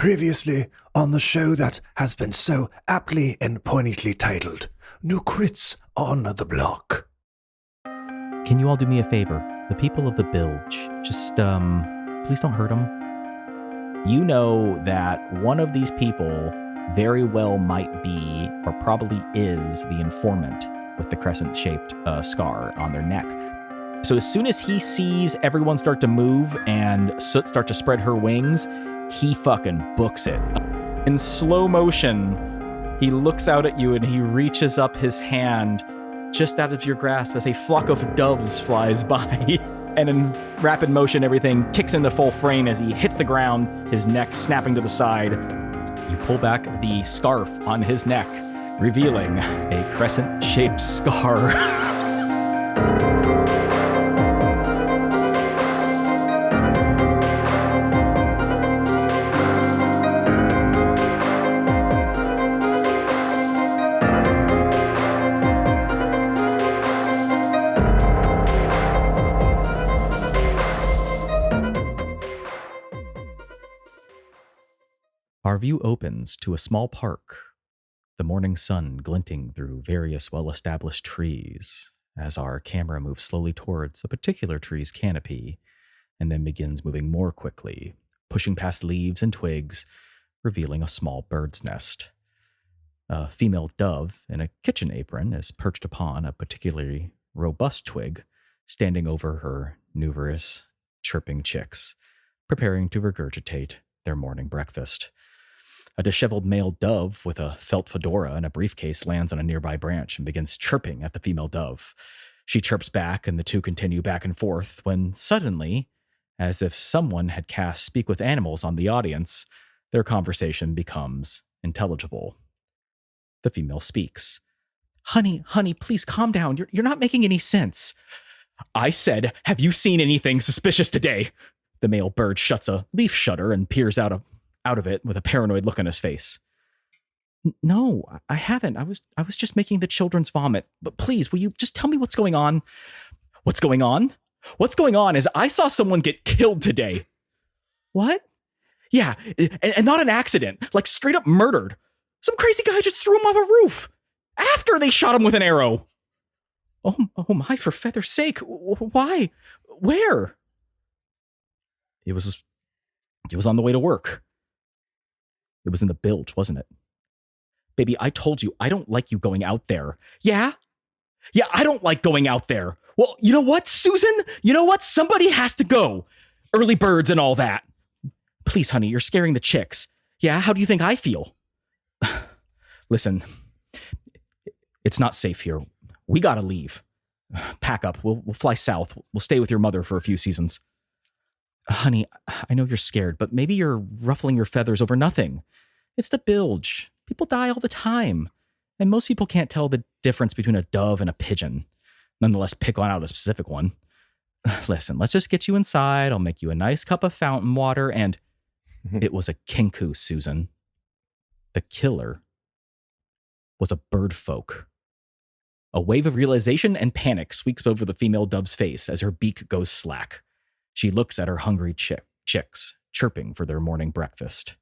Previously on the show that has been so aptly and poignantly titled, New Crits on the Block. Can you all do me a favor? The people of the Bilge, just, please don't hurt them. You know that one of these people very well might be, or probably is, the informant with the crescent-shaped scar on their neck. So as soon as he sees everyone start to move and Soot start to spread her wings, he fucking books it. In slow motion, he looks out at you and he reaches up his hand just out of your grasp as a flock of doves flies by. And in rapid motion, everything kicks into full frame as he hits the ground, his neck snapping to the side. You pull back the scarf on his neck, revealing a crescent-shaped scar. Our view opens to a small park, the morning sun glinting through various well-established trees as our camera moves slowly towards a particular tree's canopy and then begins moving more quickly, pushing past leaves and twigs, revealing a small bird's nest. A female dove in a kitchen apron is perched upon a particularly robust twig, standing over her numerous chirping chicks, preparing to regurgitate their morning breakfast. A disheveled male dove with a felt fedora and a briefcase lands on a nearby branch and begins chirping at the female dove. She chirps back and the two continue back and forth when suddenly, as if someone had cast Speak with Animals on the audience, their conversation becomes intelligible. The female speaks. Honey, please calm down. You're not making any sense. I said, have you seen anything suspicious today? The male bird shuts a leaf shutter and peers out of it with a paranoid look on his face. No, I haven't. I was just making the children's vomit. But please, will you just tell me what's going on? What's going on? What's going on is I saw someone get killed today. What? Yeah, and not an accident. Like straight up murdered. Some crazy guy just threw him off a roof after they shot him with an arrow. Oh my, for feather's sake. Why? Where? It was on the way to work. It was in the bilge, wasn't it? Baby, I told you, I don't like you going out there. Yeah, I don't like going out there. Well, you know what, Susan? You know what? Somebody has to go. Early birds and all that. Please, honey, you're scaring the chicks. Yeah, how do you think I feel? Listen, it's not safe here. We gotta leave. Pack up. We'll fly south. We'll stay with your mother for a few seasons. Honey, I know you're scared, but maybe you're ruffling your feathers over nothing. It's the bilge. People die all the time. And most people can't tell the difference between a dove and a pigeon. Nonetheless, pick one out a specific one. Listen, let's just get you inside. I'll make you a nice cup of fountain water. And it was a kinku, Susan. The killer was a bird folk. A wave of realization and panic sweeps over the female dove's face as her beak goes slack. She looks at her hungry chicks, chirping for their morning breakfast.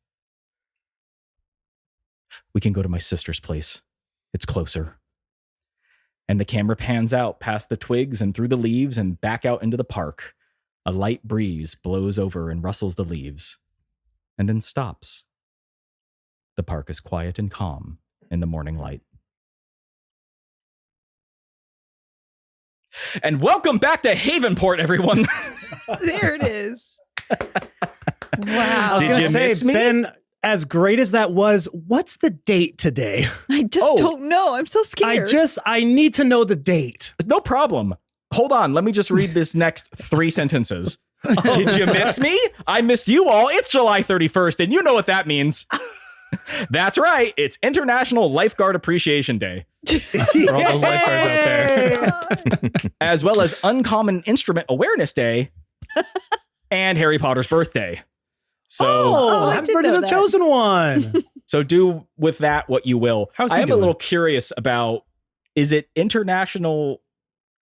We can go to my sister's place. It's closer. And the camera pans out past the twigs and through the leaves and back out into the park. A light breeze blows over and rustles the leaves, and then stops. The park is quiet and calm in the morning light. And welcome back to Havenport, everyone. There it is. Wow. Did you miss me? Ben, as great as that was, what's the date today? I just don't know. I'm so scared. I need to know the date. No problem. Hold on. Let me just read this next 3 sentences. Did you miss me? I missed you all. It's July 31st, and you know what that means. That's right. It's International Lifeguard Appreciation Day. For all those lifeguards out there. As well as Uncommon Instrument Awareness Day and Harry Potter's birthday. So, happy birthday to the chosen one. So do with that what you will. How's he I am doing? a little curious about, is it international?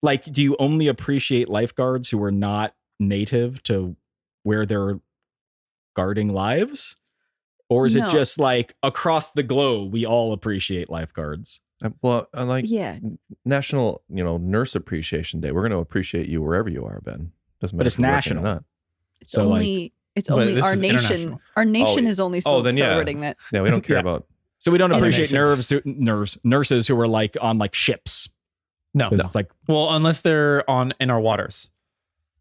Like, do you only appreciate lifeguards who are not native to where they're guarding lives? Or is it No. just like across the globe, we all appreciate lifeguards? Well, unlike Yeah. National, Nurse Appreciation Day, we're going to appreciate you wherever you are, Ben. Doesn't matter But it's if you're working or national. not. It's So, only it's But only this our is nation. international. Our nation Oh, is only then yeah. celebrating that. Yeah, we don't care Yeah. about. So we don't appreciate nations. nurses who are like on like ships. No. 'Cause it's like, Well, unless they're in our waters.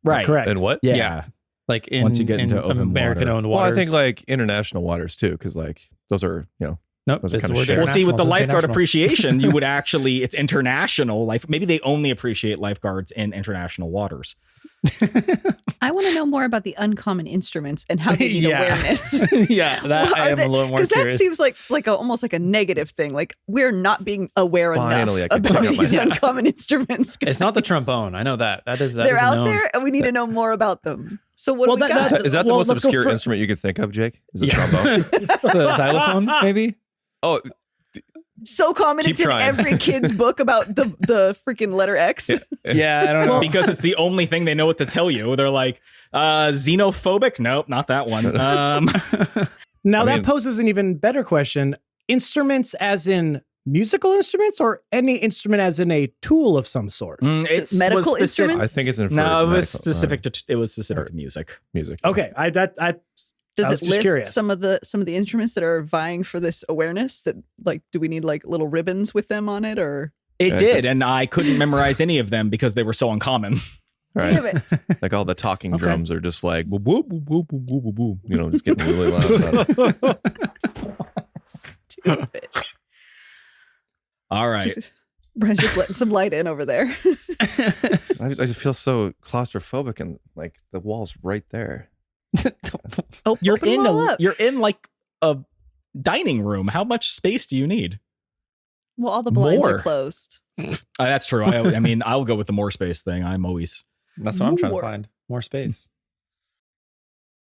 right. Correct. And what? Yeah. Yeah. Like in, Once you get into open American-owned Well, waters. I think like international waters too, because like those are, nope, those are this kinda word shared. Well, see, with the international doesn't say lifeguard national. appreciation, you would actually, it's international life. Maybe they only appreciate lifeguards in international waters. I want to know more about the uncommon instruments and how they need Yeah. awareness. Yeah, that What I are am they- a little more Because that curious. seems like almost like a negative thing. Like we're not being aware Finally, I enough can pick about up my these head. uncommon instruments. It's not the guys. trombone. I know that. That is They're out known. there, and we need to know more about them. So what Well, do we that- got? Is that the Well, most let's go obscure for- instrument you could think of, Jake? Is it Yeah. trombone? The xylophone, maybe? Oh, So common, Keep it's in trying. every kid's book about the freaking letter X. Yeah, I don't know. Because it's the only thing they know what to tell you. They're like, xenophobic? Nope, not that one. Now I that mean- poses an even better question. Instruments as in musical instruments or any instrument as in a tool of some sort? It's Medical was specific- instruments? I think it's in for No, it was medical, specific to it was specific to music. music. Okay, I Does was it just list curious. some of the instruments that are vying for this awareness? That like, do we need like little ribbons with them on it, or It I did, think- and I couldn't memorize any of them because they were so uncommon. Right. damn it? Like all the talking Okay. drums are just like whoop, whoop, whoop, whoop, whoop, whoop, whoop, just getting really loud. Stupid. All right. Brent's just letting some light in over there. I just feel so claustrophobic, and like the wall's right there. Oh, You're open them all up. you're in like a dining room. How much space do you need? Well, all the blinds More. are closed. That's true. I mean, I'll go with the more space thing. I'm always That's what I'm trying to More. find. More space.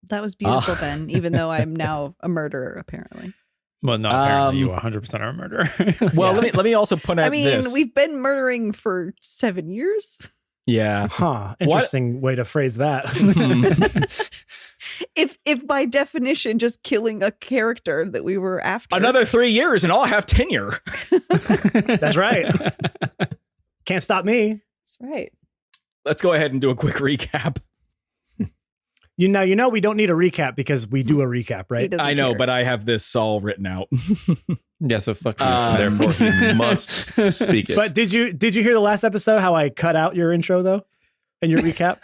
That was beautiful, Ah. Ben. Even though I'm now a murderer, apparently. Well, no, apparently you 100% are a murderer. well. Yeah. Let me also point out I mean, this. we've been murdering for 7 years. Yeah. Huh. Interesting way to phrase that. If by definition, just killing a character that we were after. Another 3 years and I'll have tenure. That's right. Can't stop me. That's right. Let's go ahead and do a quick recap. You know, we don't need a recap because we do a recap, He right? doesn't I know, care. but I have this all written out. Yeah, so fuck you. Therefore, he must speak it. But did you hear the last episode how I cut out your intro though? And your recap?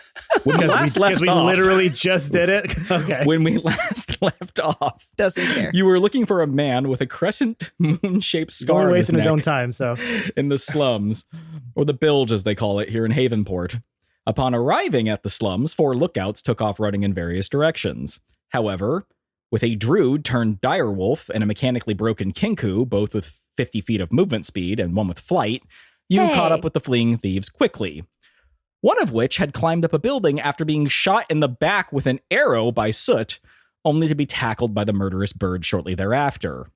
When we last left Because we off, literally just did it. Okay. when we last left off, Doesn't care. you were looking for a man with a crescent moon-shaped He's scar only on wasting his neck own time, so in the slums, or the bilge as they call it here in Havenport. Upon arriving at the slums, 4 lookouts took off running in various directions. However, with a druid turned direwolf and a mechanically broken kinku, both with 50 feet of movement speed and one with flight, you Hey. caught up with the fleeing thieves quickly. One of which had climbed up a building after being shot in the back with an arrow by Soot, only to be tackled by the murderous bird shortly thereafter.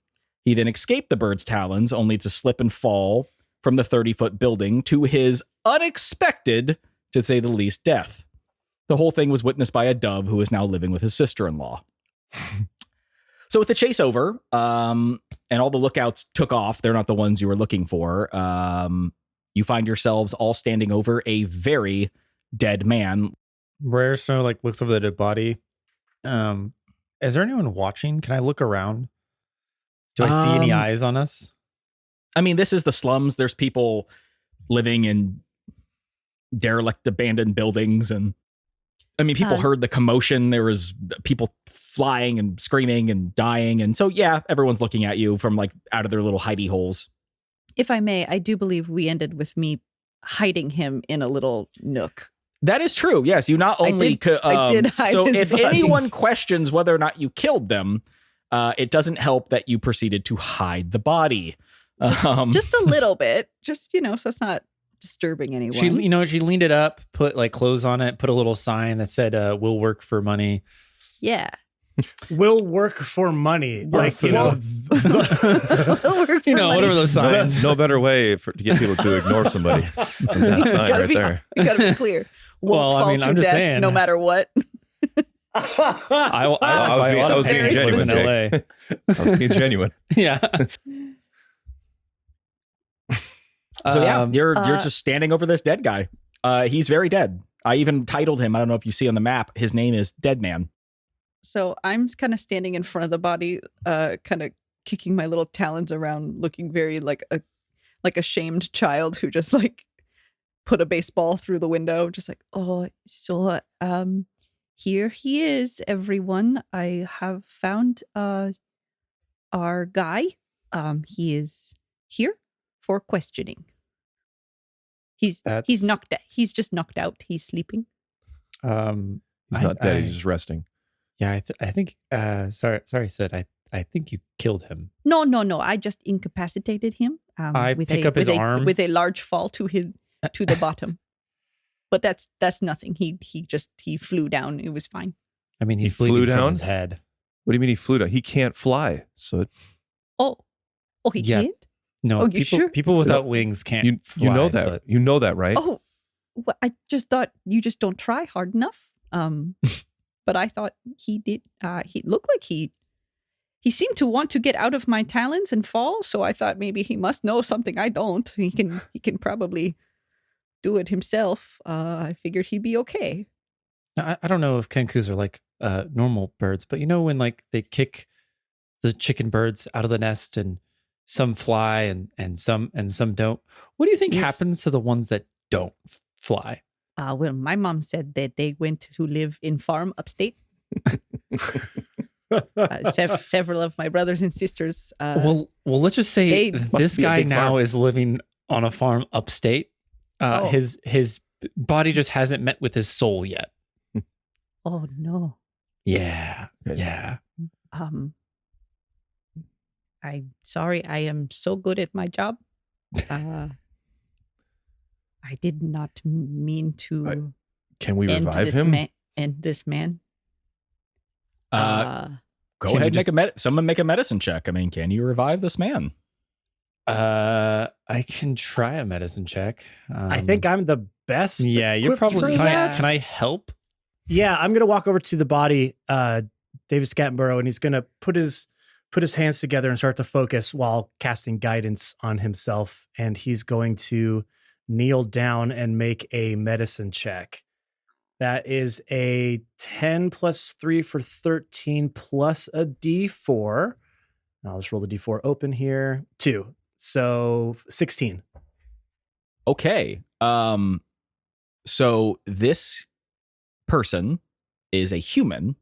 He then escaped the bird's talons, only to slip and fall from the 30-foot building to his unexpected, to say the least, death. The whole thing was witnessed by a dove who is now living with his sister-in-law. So with the chase over, and all the lookouts took off, they're not the ones you were looking for, you find yourselves all standing over a very dead man. Rare Snow like looks over the dead body. Is there anyone watching? Can I look around? Do I see any eyes on us? I mean, this is the slums. There's people living in derelict, abandoned buildings. And I mean, people heard the commotion. There was people flying and screaming and dying. And so, yeah, everyone's looking at you from like out of their little hidey holes. If I may, I do believe we ended with me hiding him in a little nook. That is true. Yes, you not only I did hide so his if body. anyone questions whether or not you killed them, it doesn't help that you proceeded to hide the body. Just a little bit. Just, so it's not disturbing anyone. She leaned it up, put like clothes on it, put a little sign that said, "We'll work for money." Yeah. will work for money. Work for We'll work for money. whatever those signs. No better way to get people to ignore somebody than that sign Gotta right be- there. You gotta be clear. Won't Well, I fall mean, to I'm just death saying. no matter what. I was being in genuine, LA. I was being genuine. Yeah. So yeah, you're uh, just standing over this dead guy. He's very dead. I even titled him, I don't know if you see on the map, his name is Dead Man. So I'm kind of standing in front of the body, kind of kicking my little talons around, looking very like a shamed child who just like put a baseball through the window, just like, oh, so here he is, everyone. I have found our guy. He is here for questioning. He's knocked out. He's just knocked out. He's sleeping. He's not dead. He's just resting. Yeah, I think. Sorry, Sid. I think you killed him. No. I just incapacitated him. I pick up his arm with a large fall to the bottom. But that's nothing. He flew down. It was fine. I mean, He he's bleeding flew from down? his head. What do you mean he flew down? He can't fly. So Oh, he Yeah. can't. No, Oh, you people sure? people without wings can't. you fly, know that. so- You know that, right? Oh, well, I just thought you just don't try hard enough. But I thought he did. He looked like he seemed to want to get out of my talons and fall. So I thought maybe he must know something I don't. He can probably do it himself. I figured he'd be okay. Now, I don't know if kenkus are like normal birds, but you know when like they kick the chicken birds out of the nest and some fly and some don't. What do you think Yes. happens to the ones that don't fly? Well, my mom said that they went to live in farm upstate. Several of my brothers and sisters. Well, let's just say they this be a guy big now farm. is living on a farm upstate. Oh. His body just hasn't met with his soul yet. oh no. Yeah. I'm sorry. I am so good at my job. I did not mean to Can we end revive this him? End this man. Go Can we ahead, just- someone make a medicine check. I mean, can you revive this man? I can try a medicine check. I think I'm the best. Yeah, you're equipped probably. for Can that. I help? Yeah, I'm gonna walk over to the body, David Scattenborough, and he's gonna put his hands together and start to focus while casting guidance on himself. And he's going to kneel down and make a medicine check. That is a 10 plus 3 for 13 plus a D4. I'll just roll the D4 open here. 2. So 16. Okay. So this person is a human,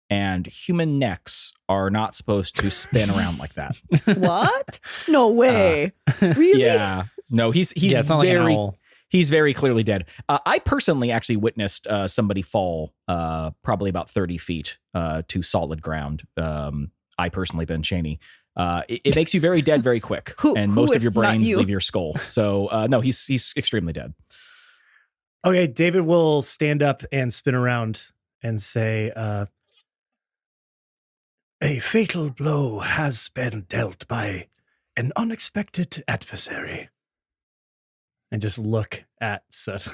and human necks are not supposed to spin around like that. What? No way. Really? Yeah. No, he's Yeah, it's not like an very owl. he's very clearly dead. I personally actually witnessed somebody fall probably about 30 feet to solid ground. I personally, Ben Chaney. It makes you very dead very quick, and Who, most of if your not brains you? leave your skull. So no, he's extremely dead. Okay, David will stand up and spin around and say, A fatal blow has been dealt by an unexpected adversary. and just look at Soot.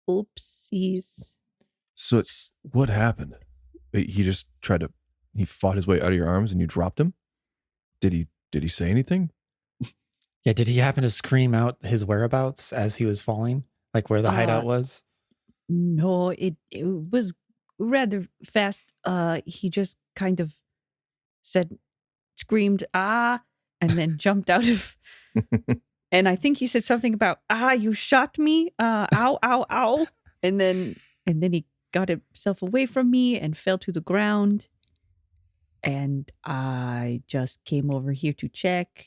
Oopsies. So what happened? He just he fought his way out of your arms and you dropped him? Did he say anything? Yeah, did he happen to scream out his whereabouts as he was falling? Like where the hideout was? No, it was rather fast. He just kind of screamed, ah, and then jumped out of. And I think he said something about, you shot me, ow, ow, ow. And then he got himself away from me and fell to the ground. And I just came over here to check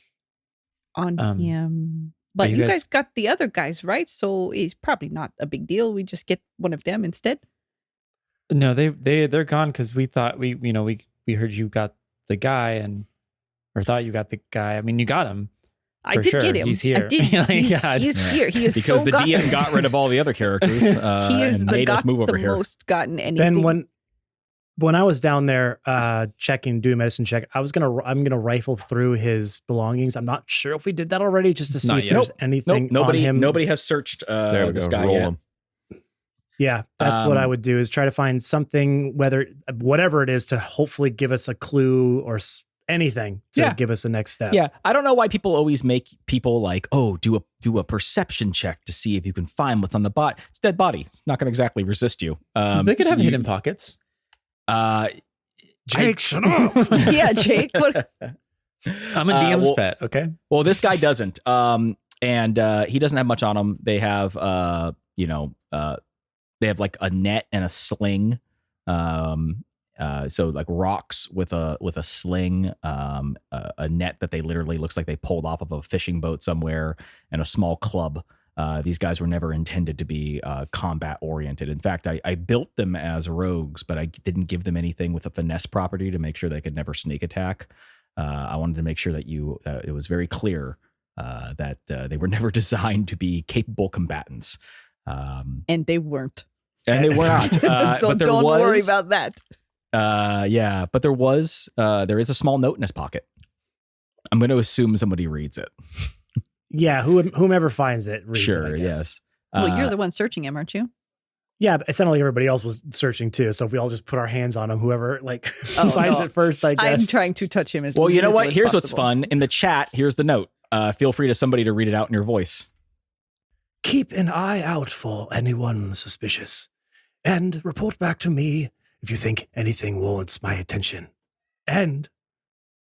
on him. But you you guys- guys got the other guys, right? So it's probably not a big deal. We just get one of them instead. No, they're gone because we thought we heard you got the guy or thought you got the guy. I mean, you got him. I For did sure. get him. He's here. I did. Like, He's, yeah. he's here. He is Because so the gotten. DM got rid of all the other characters He is and the made us got move over the here. most gotten anything. Ben, when I was down there doing a medicine check, I'm gonna rifle through his belongings. I'm not sure if we did that already, just to see Not if yet. there's anything Nope, on him. nobody has searched There we this go. guy Roll yet. him. Yeah, that's what I would do, is try to find something, whatever it is, to hopefully give us a clue or anything to give us a next step. Yeah, I don't know why people always make people like, oh, do a perception check to see if you can find what's on the body. It's a dead body. It's not going to exactly resist you. They could have hidden pockets. Jake, shut up. Yeah, Jake. What? I'm a DM's pet. Okay. Well, this guy doesn't. And he doesn't have much on him. They have, they have like a net and a sling. So like rocks with a sling, a net that they literally looks like they pulled off of a fishing boat somewhere, and a small club. These guys were never intended to be combat oriented. In fact, I built them as rogues, but I didn't give them anything with a finesse property to make sure they could never sneak attack. I wanted to make sure that it was very clear that they were never designed to be capable combatants. And they weren't. And they were not. So but don't worry about that. Yeah, but there is a small note in his pocket. I'm going to assume somebody reads it. Yeah, whomever finds it reads Sure, it, I guess. yes. Well, you're the one searching him, aren't you? Yeah, but it sounded like everybody else was searching too. So if we all just put our hands on him, whoever finds no. it first, I guess. I'm trying to touch him as well. You know what? little as Here's what's possible. fun. In the chat, here's the note. Feel free to somebody to read it out in your voice. Keep an eye out for anyone suspicious, and report back to me if you think anything warrants my attention. And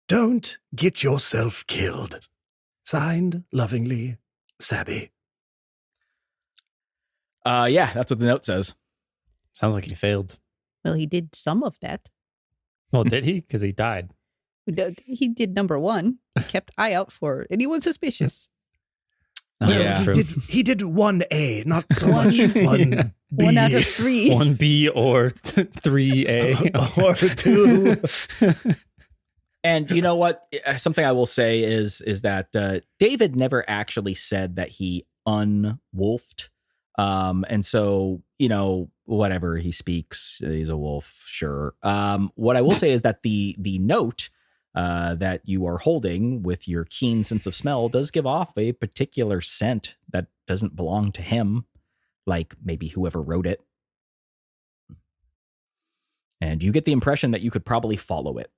don't get yourself killed. Signed, lovingly, Sabby. Yeah, that's what the note says. Sounds like he failed. Well, he did some of that. Well, did he? Because he died. He did number one. He kept eye out for anyone suspicious. Oh, Yeah. true. He did 1A, not so One- much 1B. 1 out of 3. 1B or 3A. Or 2. And you know what? Something I will say is that David never actually said that he unwolfed. And so, whatever he speaks, he's a wolf, sure. What I will say is that the note that you are holding with your keen sense of smell does give off a particular scent that doesn't belong to him, like maybe whoever wrote it. And you get the impression that you could probably follow it.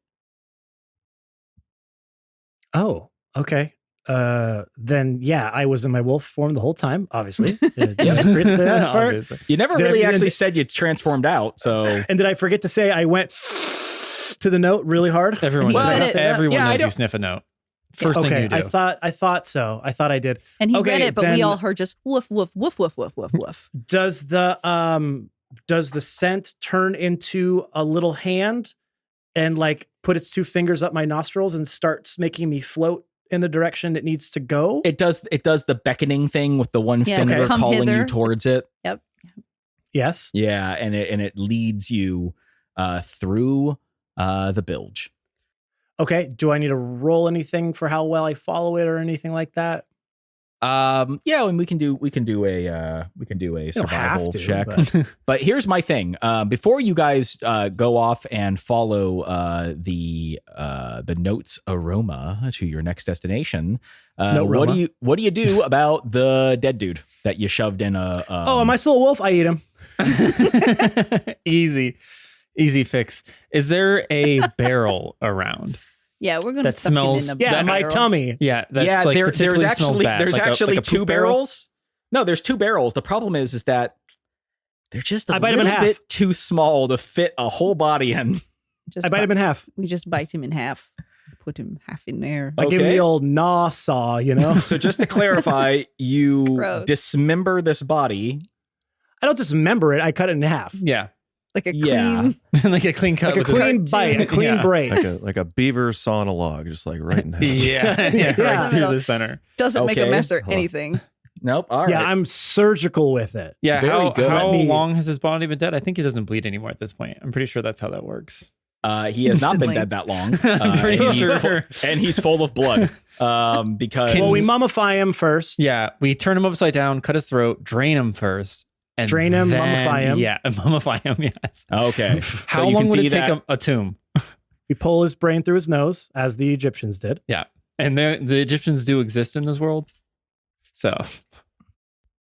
Oh, okay. Then yeah, I was in my wolf form the whole time, obviously. Did I forget to say that part? Obviously. You never Did I- really and- actually said you transformed out, so And did I forget to say I went to the note really hard? Everyone, Well, knows, it- everyone yeah, I knows you don't- sniff a note. First thing Okay, you do. I thought so. I thought I did. And he Okay, read it, but we then- all heard just woof, woof, woof, woof, woof, woof, woof. Does the scent turn into a little hand and like put its 2 fingers up my nostrils and starts making me float in the direction it needs to go? it does the beckoning thing with the one Yeah, finger okay. Come calling you hither. towards it. Yep. Yes. Yeah, and it leads you through the bilge. Okay. Do I need to roll anything for how well I follow it or anything like that? Yeah, and we can do a You don't survival have to, check. but- But here's my thing. Before you guys go off and follow the note's aroma to your next destination, what do you do about the dead dude that you shoved in a? Oh, am I still a wolf? I eat him. Easy fix. Is there a barrel around? Yeah, we're gonna That stuff him smells- in the Yeah, my barrel. tummy. Yeah, that's yeah, like there's particularly smells actually bad. there's Like actually a 2 poop barrel? barrels. No, there's 2 barrels. The problem is that they're just a I bite him in little half. bit too small to fit a whole body in. Just I bite him in half. We just bite him in half. Put him half in there. I give him Okay. the old gnaw saw, you know? So just to clarify, you Gross. dismember this body. I don't dismember it. I cut it in half. Yeah, Like a Yeah. clean. like a clean cut. Like a with clean bite, a clean Yeah. break. like a beaver sawing a log, just like right in half. Yeah, Yeah. right through the center. Doesn't make a Okay. mess or Hold on. anything. Nope. All right. Yeah, I'm surgical with it. Yeah, Very how, good. how Let me- long has his body been dead? I think he doesn't bleed anymore at this point. I'm pretty sure that's how that works. He has not been Instantly. dead that long. I'm pretty and, he's sure. and he's full of blood. Because Well, we mummify him first. Yeah, we turn him upside down, cut his throat, drain him first, and Drain him, then- mummify him. Yeah, mummify him. Yes. Okay. How you long can would see it take that- a tomb? We pull his brain through his nose, as the Egyptians did. Yeah, and the Egyptians do exist in this world, so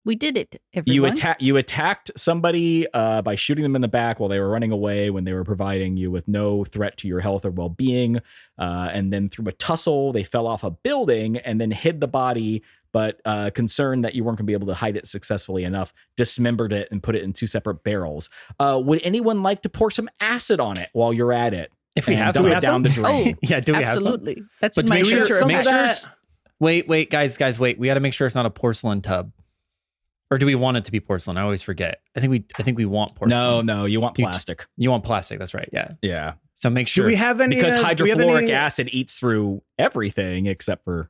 We did it, everyone. You attacked somebody by shooting them in the back while they were running away when they were providing you with no threat to your health or well-being. And then through a tussle, they fell off a building and then hid the body, but concerned that you weren't going to be able to hide it successfully enough, dismembered it and put it in 2 separate barrels. Would anyone like to pour some acid on it while you're at it? If we have dump some? it down the drain. Yeah, do we have some? Absolutely. That's But in my make sure, character. make of sure that- wait, guys, wait. We got to make sure it's not a porcelain tub. Or do we want it to be porcelain? I always forget. I think we want porcelain. No, you want plastic. You want plastic. That's right. Yeah. Yeah. So make Do sure. we have any? Because do we have hydrofluoric any- acid eats through everything except for...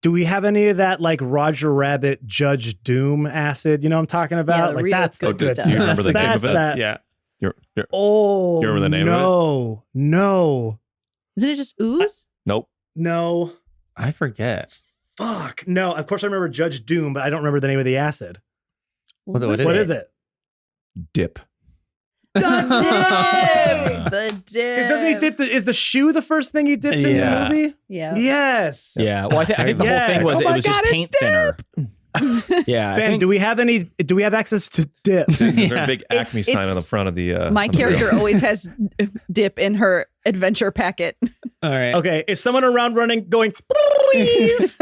Do we have any of that like Roger Rabbit Judge Doom acid? You know what I'm talking about? the like real that's good the good stuff. stuff. Do you remember the name That's of it? that. Yeah. You're, Oh, Do you remember the name of it? No. Isn't it just ooze? nope. No. I forget. Fuck. No. Of course I remember Judge Doom, but I don't remember the name of the acid. What was is What it? is it? Dip. The dip. Doesn't he dip is the shoe the first thing he dips in the Yeah. movie? Yeah. Yes. Yeah. Well, I think the whole thing was Yes. it Oh my was just God, paint thinner. Yeah. I Ben, think, do we have access to dip? Is there Yeah. a big It's- Acme sign on the front of the? My on the character barrel? always has dip in her adventure packet. All right. Okay, is someone around running going, please?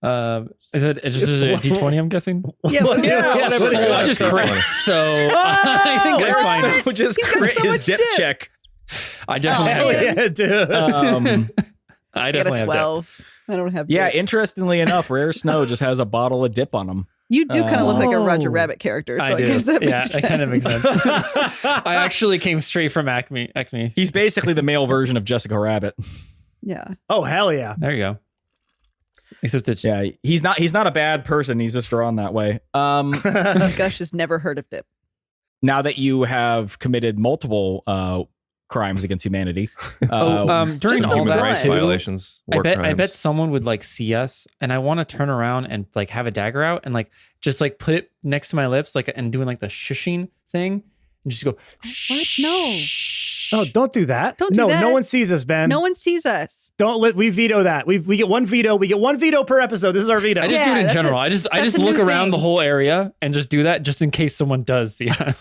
Is it just a D20? I'm guessing. Yeah, but everybody Oh, I goes. just crit. So I think Oh, I find it. Snow just He's got crit so his much dip dip. check. I definitely Oh, have yeah. it. Yeah, dude. I I got definitely a have 12. I don't have Yeah, dip. interestingly enough, Rare Snow just has a bottle of dip on him. You do kind of look like a Roger Oh. Rabbit character, so I I, do. guess that Yeah, makes that sense. kind of makes sense. I actually came straight from Acme. He's basically the male version of Jessica Rabbit. Yeah. Oh, hell yeah. There you go. Except it's Yeah, he's not a bad person. He's just drawn that way. Gush has never heard of dip. Now that you have committed multiple crimes against humanity, during Just all Human that rights too, violations. War I crimes. bet someone would like see us, and I want to turn around and like have a dagger out and like just like put it next to my lips, like and doing like the shushing thing, and just go. What? No. Oh, don't do that. Don't do no, that. no one sees us, Ben. No one sees us. Don't let we veto that. We get one veto. We get one veto per episode. This is our veto. I just do Yeah, it in that's general. a- I just that's a look new around the thing. whole area and just do that just in case someone does see us.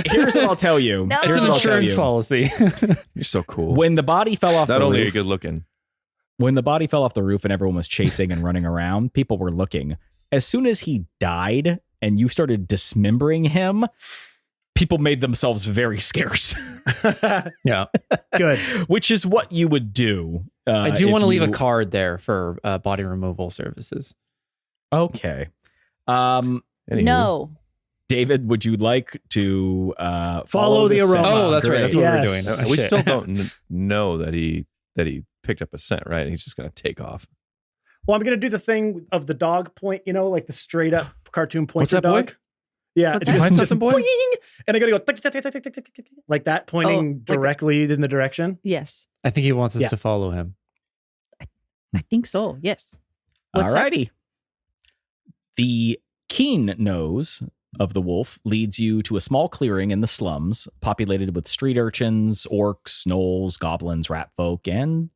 here's what I'll tell you. No. It's Here's an what I'll tell insurance you. policy. You're so cool. When the body fell off Not the only are you roof, good looking, when the body fell off the roof and everyone was chasing and running around, people were looking. As soon as he died and you started dismembering him, people made themselves very scarce, Yeah, Good. which is what you would do. I do if want to leave a you- card there for body removal services. Okay. Anywho. No. David, would you like to Follow the scent? aroma. Oh, that's right. That's what Yes. we're doing. Oh, we shit. still don't know that he picked up a scent, right? He's just gonna take off. Well, I'm gonna do the thing of the dog point. You know, like the straight up cartoon What's pointer that, boy? dog. Yeah, What's it's that? just- Find something, boy? boing, and I gotta go tick, tick, tick, tick, tick, tick, tick, tick, like that, pointing like- directly in the direction. Yes. I think he wants us Yeah. to follow him. I think so. Yes. What's that? Alrighty. The keen nose of the wolf leads you to a small clearing in the slums, populated with street urchins, orcs, gnolls, goblins, rat folk, and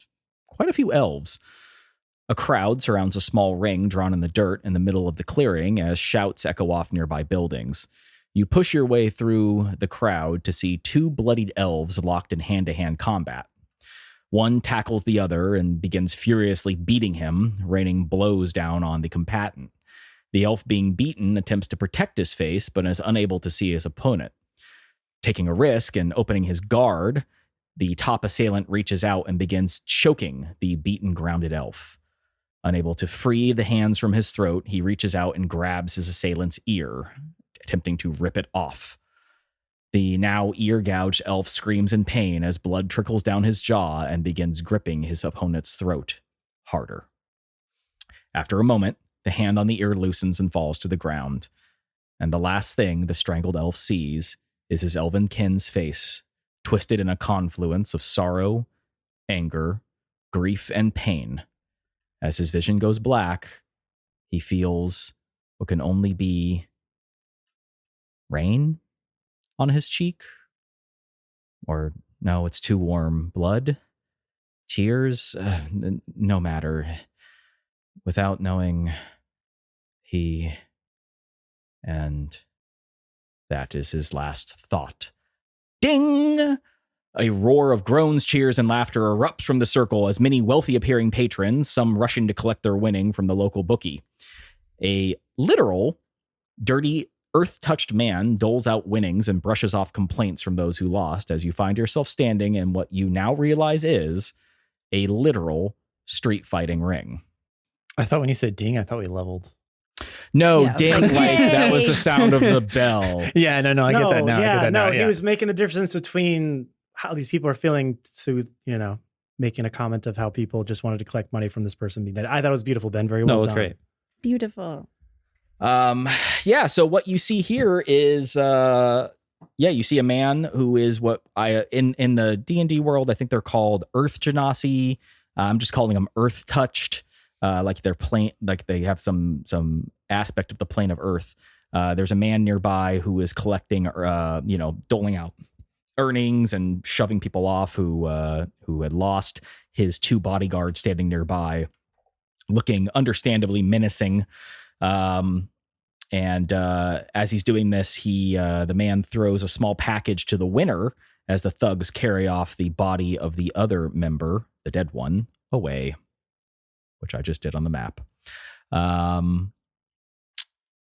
quite a few elves. A crowd surrounds a small ring drawn in the dirt in the middle of the clearing as shouts echo off nearby buildings. You push your way through the crowd to see 2 bloodied elves locked in hand-to-hand combat. One tackles the other and begins furiously beating him, raining blows down on the combatant. The elf being beaten attempts to protect his face, but is unable to see his opponent. Taking a risk and opening his guard, the top assailant reaches out and begins choking the beaten, grounded elf. Unable to free the hands from his throat, he reaches out and grabs his assailant's ear, attempting to rip it off. The now ear-gouged elf screams in pain as blood trickles down his jaw and begins gripping his opponent's throat harder. After a moment, the hand on the ear loosens and falls to the ground, and the last thing the strangled elf sees is his elven kin's face, twisted in a confluence of sorrow, anger, grief, and pain. As his vision goes black, he feels what can only be rain on his cheek. Or, no, it's too warm. Blood? Tears? No matter. Without knowing And that is his last thought. Ding! A roar of groans, cheers, and laughter erupts from the circle as many wealthy-appearing patrons, some rushing to collect their winning from the local bookie. A literal, dirty, earth-touched man doles out winnings and brushes off complaints from those who lost as you find yourself standing in what you now realize is a literal street fighting ring. I thought when you said ding, I thought we leveled. No, Yeah, ding, like, like that was the yay! sound of the bell. Yeah, no, I get that now. I get that now. He was making the difference between how these people are feeling to, making a comment of how people just wanted to collect money from this person being dead. I thought it was beautiful, Ben. Very well No, it was done. great. Beautiful. So what you see here is you see a man who is what I in the D&D world, I think they're called Earth Genasi. I'm just calling them Earth Touched. Like they're plane, like they have some aspect of the plane of Earth. There's a man nearby who is collecting, doling out earnings and shoving people off who had lost. His two bodyguards standing nearby, looking understandably menacing. And as he's doing this, the man throws a small package to the winner as the thugs carry off the body of the other member, the dead one, away, which I just did on the map.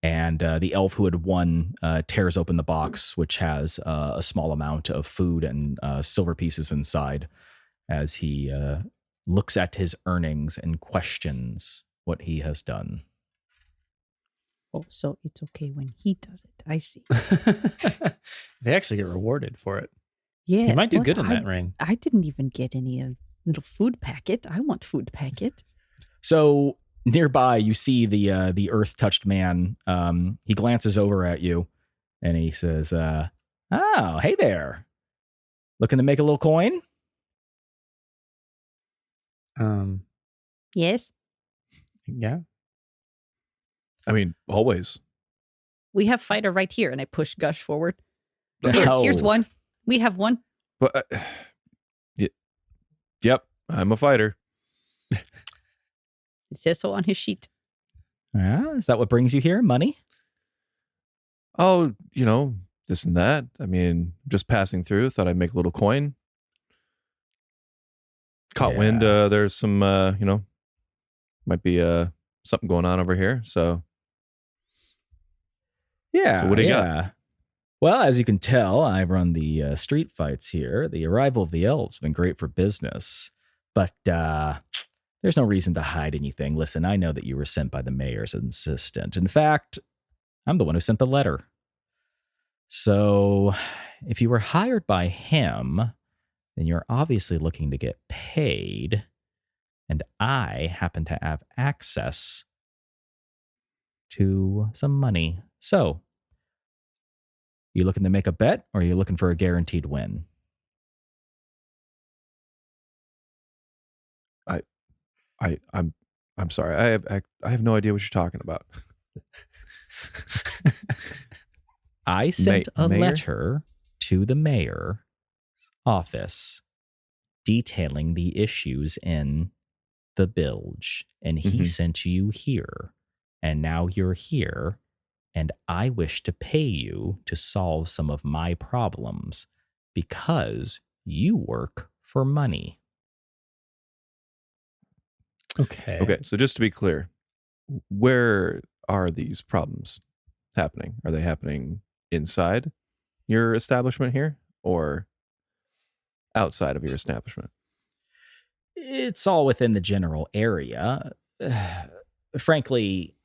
And the elf who had won tears open the box, which has a small amount of food and silver pieces inside, as he looks at his earnings and questions what he has done. Oh, so it's okay when he does it. I see. They actually get rewarded for it. Yeah. You might do well, good in that ring. I didn't even get any little food packet. I want food packet. So nearby, you see the earth-touched man. He glances over at you, and he says, "Oh, hey there. Looking to make a little coin?" Yes. Yeah. I mean, always. We have fighter right here. And I push Gush forward. Oh. Here's one. We have one. But yep, I'm a fighter. It says so on his sheet. Is that what brings you here? Money? Oh, this and that. I mean, just passing through, thought I'd make a little coin. Caught wind. There's some, might be something going on over here. So, Yeah. So what do you got? Well, as you can tell, I run the street fights here. The arrival of the elves has been great for business, but there's no reason to hide anything. Listen, I know that you were sent by the mayor's assistant. In fact, I'm the one who sent the letter. So if you were hired by him, then you're obviously looking to get paid. And I happen to have access to some money. So, you looking to make a bet, or are you looking for a guaranteed win? I'm sorry. I have no idea what you're talking about. I sent a Mayor? letter to the mayor's office detailing the issues in the bilge, and he sent you here, and now you're here, and I wish to pay you to solve some of my problems because you work for money. Okay. Okay, so just to be clear, where are these problems happening? Are they happening inside your establishment here or outside of your establishment? It's all within the general area. Frankly,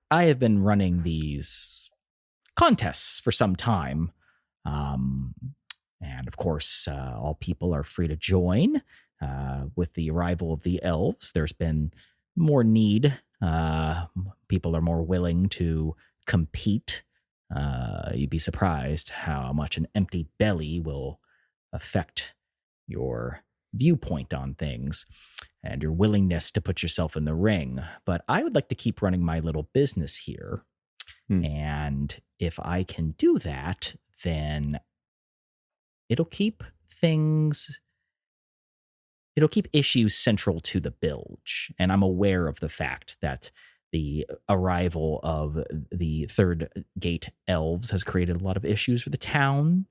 I have been running these contests for some time. And of course, all people are free to join. With the arrival of the elves, there's been more need. People are more willing to compete. You'd be surprised how much an empty belly will affect your viewpoint on things and your willingness to put yourself in the ring. But I would like to keep running my little business here. And if I can do that, then it'll keep issues central to the bilge. And I'm aware of the fact that The arrival of the third gate elves has created a lot of issues for the town.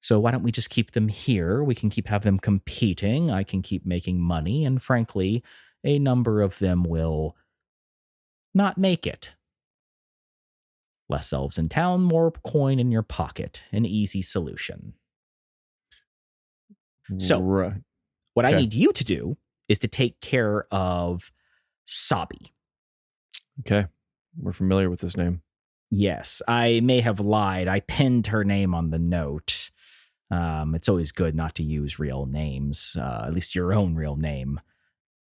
So why don't we just keep them here? We can have them competing. I can keep making money. And frankly, a number of them will not make it. Less elves in town, more coin in your pocket. An easy solution. So Right. what I Okay. need you to do is to take care of Sabi. Okay. We're familiar with this name. Yes, I may have lied. I pinned her name on the note. It's always good not to use real names, at least your own real name.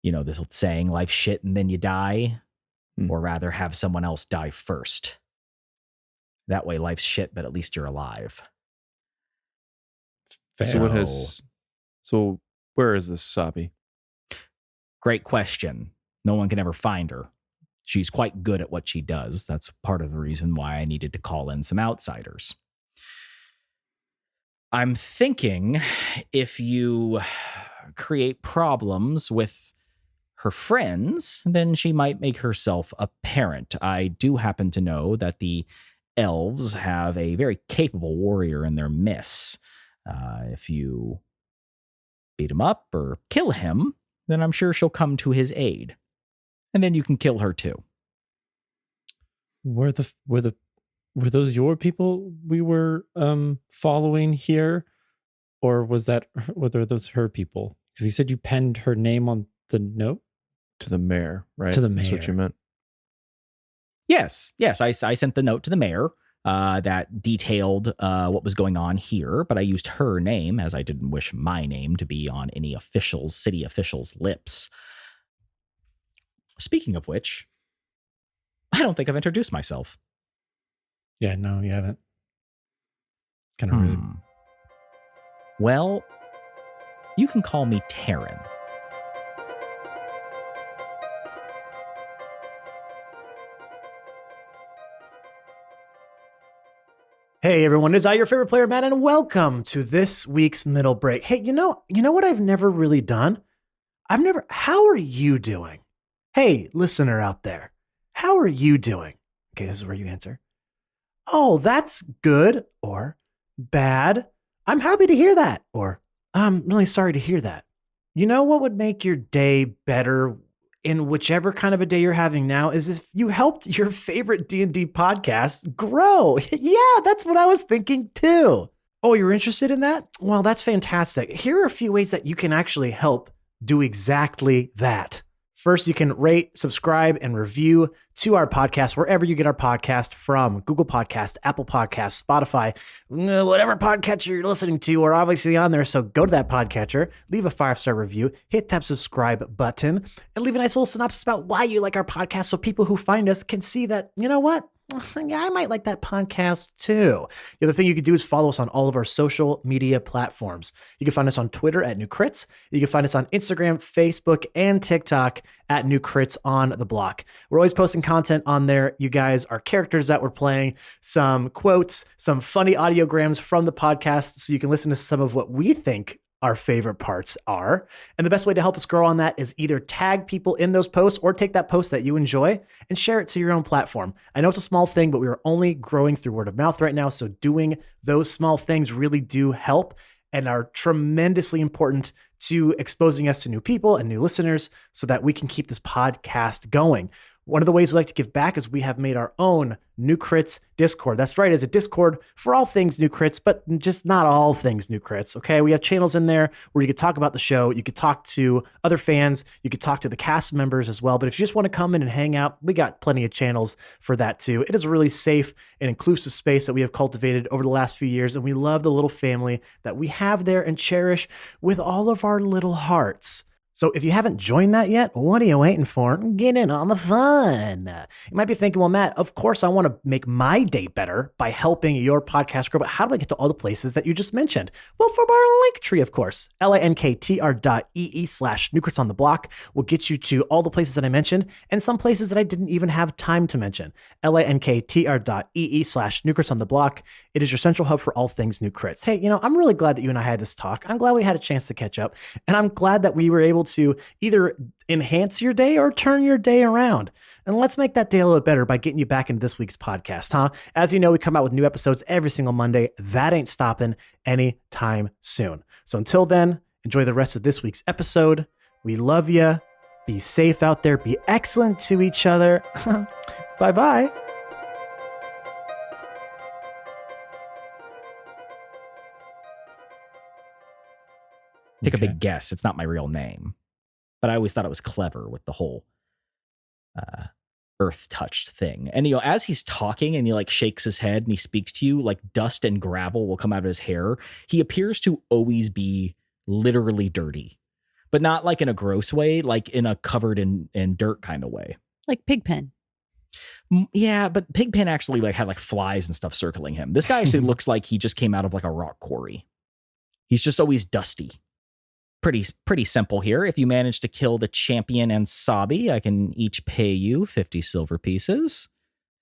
You know, this old saying, life's shit and then you die, or rather have someone else die first. That way life's shit, but at least you're alive. Fair. So where is this Sabi? Great question. No one can ever find her. She's quite good at what she does. That's part of the reason why I needed to call in some outsiders. I'm thinking if you create problems with her friends, then she might make herself apparent. I do happen to know that the elves have a very capable warrior in their midst. If you beat him up or kill him, then I'm sure she'll come to his aid. And then you can kill her too. Were those your people we were following here, or were those her people? Because you said you penned her name on the note To the mayor, right? To the That's what mayor. you meant. Yes. I sent the note to the mayor that detailed what was going on here, but I used her name as I didn't wish my name to be on any city officials' lips. Speaking of which, I don't think I've introduced myself. Yeah, no, you haven't. Kind of rude. Well, you can call me Taryn. Hey everyone, is I your favorite player, Matt, and welcome to this week's middle break. Hey, you know what I've never really done? How are you doing? Hey, listener out there, how are you doing? Okay, this is where you answer. Oh, that's good, or bad. I'm happy to hear that, or I'm really sorry to hear that. You know what would make your day better in whichever kind of a day you're having now is if you helped your favorite D&D podcast grow. Yeah, that's what I was thinking too. Oh, you're interested in that? Well, that's fantastic. Here are a few ways that you can actually help do exactly that. First, you can rate, subscribe, and review to our podcast wherever you get our podcast from. Google Podcast, Apple Podcast, Spotify, whatever podcatcher you're listening to, we're obviously on there. So go to that podcatcher, leave a 5-star review, hit that subscribe button, and leave a nice little synopsis about why you like our podcast so people who find us can see that, you know what? Yeah, I might like that podcast too. The other thing you can do is follow us on all of our social media platforms. You can find us on Twitter at New Crits. You can find us on Instagram, Facebook, and TikTok at New Crits on the Block. We're always posting content on there. You guys, our characters that we're playing, some quotes, some funny audiograms from the podcast so you can listen to some of what we think our favorite parts are. And the best way to help us grow on that is either tag people in those posts or take that post that you enjoy and share it to your own platform. I know it's a small thing, but we are only growing through word of mouth right now. So doing those small things really do help and are tremendously important to exposing us to new people and new listeners so that we can keep this podcast going. One of the ways we like to give back is we have made our own New Crits Discord. That's right, it's a Discord for all things New Crits, but just not all things New Crits, okay? We have channels in there where you could talk about the show, you could talk to other fans, you could talk to the cast members as well, but if you just want to come in and hang out, we got plenty of channels for that too. It is a really safe and inclusive space that we have cultivated over the last few years, and we love the little family that we have there and cherish with all of our little hearts. So if you haven't joined that yet, what are you waiting for? Get in on the fun. You might be thinking, well, Matt, of course I want to make my day better by helping your podcast grow, but how do I get to all the places that you just mentioned? Well, from our link tree, of course, linktr.ee/newcrits on the block will get you to all the places that I mentioned and some places that I didn't even have time to mention. linktr.ee/newcrits on the block. It is your central hub for all things New Crits. Hey, I'm really glad that you and I had this talk. I'm glad we had a chance to catch up, and I'm glad that we were able to either enhance your day or turn your day around. And let's make that day a little bit better by getting you back into this week's podcast, huh? As you know, we come out with new episodes every single Monday. That ain't stopping anytime soon. So until then, enjoy the rest of this week's episode. We love you. Be safe out there. Be excellent to each other. Bye-bye. Take a Okay. big guess. It's not my real name. But I always thought it was clever with the whole earth touched thing. And, as he's talking and he like shakes his head and he speaks to you, like dust and gravel will come out of his hair. He appears to always be literally dirty, but not like in a gross way, like in a covered in dirt kind of way. Like Pigpen. Yeah, but Pigpen actually like had like flies and stuff circling him. This guy actually looks like he just came out of like a rock quarry. He's just always dusty. Pretty simple here. If you manage to kill the champion and Sabi, I can each pay you 50 silver pieces.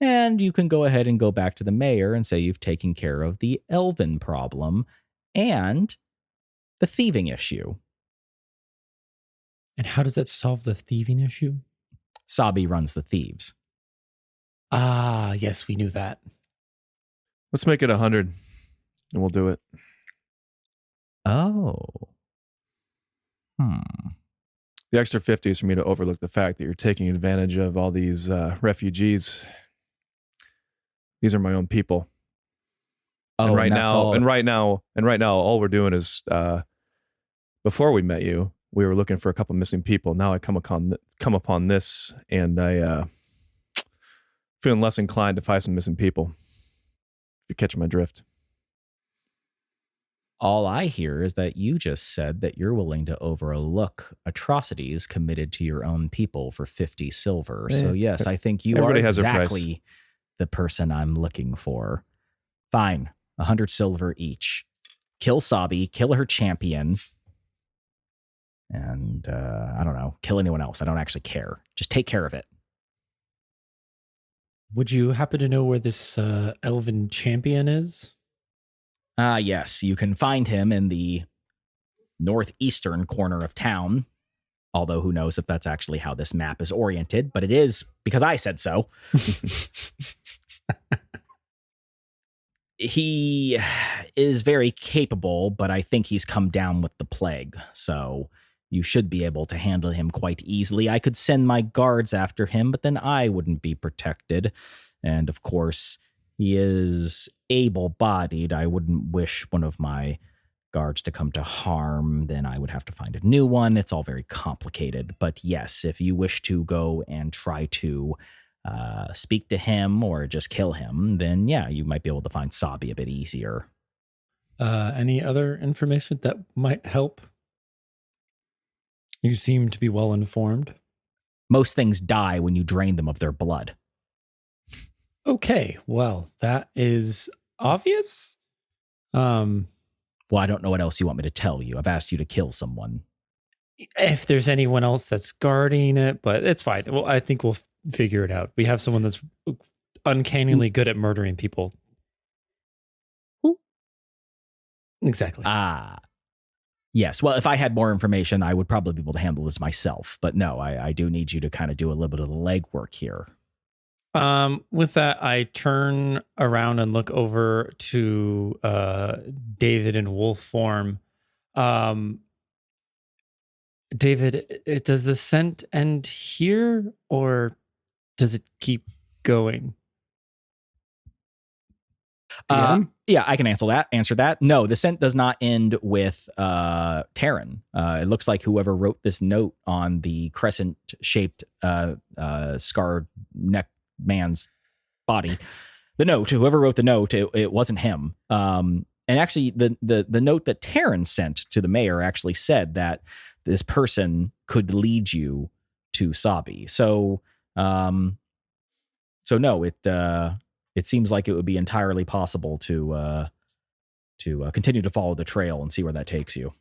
And you can go ahead and go back to the mayor and say you've taken care of the elven problem and the thieving issue. And how does that solve the thieving issue? Sabi runs the thieves. Ah, yes, we knew that. Let's make it 100 and we'll do it. Oh. The extra 50 is for me to overlook the fact that you're taking advantage of all these refugees. These are my own people. Oh, and right that's now, all- and right now, all we're doing is, before we met you, we were looking for a couple missing people. Now I come upon this, and I feeling less inclined to find some missing people. If you catch my drift. All I hear is that you just said that you're willing to overlook atrocities committed to your own people for 50 silver. So yes, I think you Everybody are has their price. exactly the person I'm looking for. Fine, 100 silver each. Kill Sabi, kill her champion, and I don't know, kill anyone else. I don't actually care. Just take care of it. Would you happen to know where this elven champion is? Yes, you can find him in the northeastern corner of town. Although who knows if that's actually how this map is oriented, but it is because I said so. He is very capable, but I think he's come down with the plague. So you should be able to handle him quite easily. I could send my guards after him, but then I wouldn't be protected. And of course, he is able-bodied. I wouldn't wish one of my guards to come to harm. Then I would have to find a new one. It's all very complicated. But yes, if you wish to go and try to speak to him or just kill him, then yeah, you might be able to find Sabi a bit easier. Any other information that might help? You seem to be well informed. Most things die when you drain them of their blood. Okay, well, that is obvious. Well, I don't know what else you want me to tell you. I've asked you to kill someone. If there's anyone else that's guarding it, but it's fine. Well, I think we'll figure it out. We have someone that's uncannily good at murdering people. Who? Exactly. Yes. Well, if I had more information, I would probably be able to handle this myself. But no, I do need you to kind of do a little bit of the legwork here. With that, I turn around and look over to David in wolf form. David, does the scent end here or does it keep going? Yeah, I can answer that. No, the scent does not end with Taryn. It looks like whoever wrote this note on the crescent-shaped scarred neck man's body, whoever wrote the note, it wasn't him. And actually, the note that Taryn sent to the mayor actually said that this person could lead you to Sabi. So no, it seems like it would be entirely possible to continue to follow the trail and see where that takes you.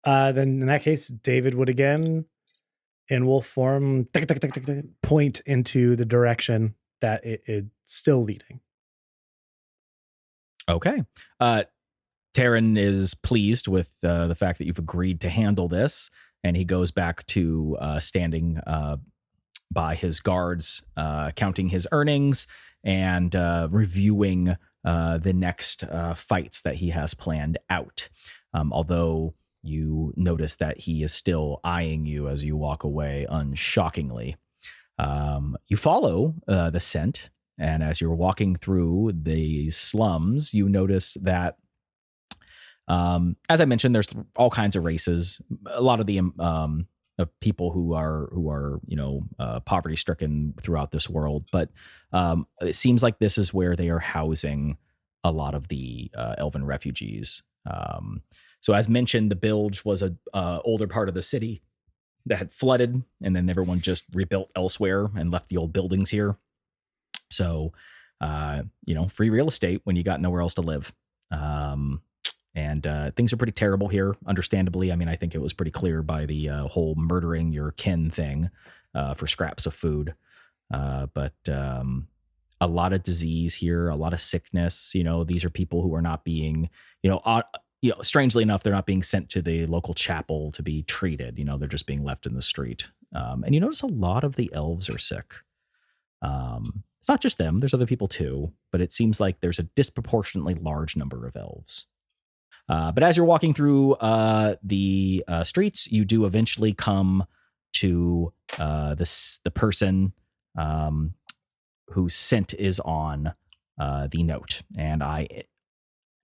Then in that case, David would again, in wolf form, point into the direction that it's still leading. Okay. Taryn is pleased with the fact that you've agreed to handle this. and he goes back to standing by his guards, counting his earnings and reviewing the next fights that he has planned out. Although you notice that he is still eyeing you as you walk away unshockingly. You follow the scent, and as you're walking through the slums, you notice that, as I mentioned, there's all kinds of races. A lot of the of people who are poverty stricken throughout this world, but it seems like this is where they are housing a lot of the elven refugees. So as mentioned, the bilge was a older part of the city that had flooded, and then everyone just rebuilt elsewhere and left the old buildings here. So free real estate when you got nowhere else to live. And things are pretty terrible here, understandably. I mean, I think it was pretty clear by the whole murdering your kin thing for scraps of food. But a lot of disease here, a lot of sickness. These are people who are not being, strangely enough, they're not being sent to the local chapel to be treated. They're just being left in the street. And you notice a lot of the elves are sick. It's not just them. There's other people too. But it seems like there's a disproportionately large number of elves. But as you're walking through the streets, you do eventually come to the person whose scent is on the note. And I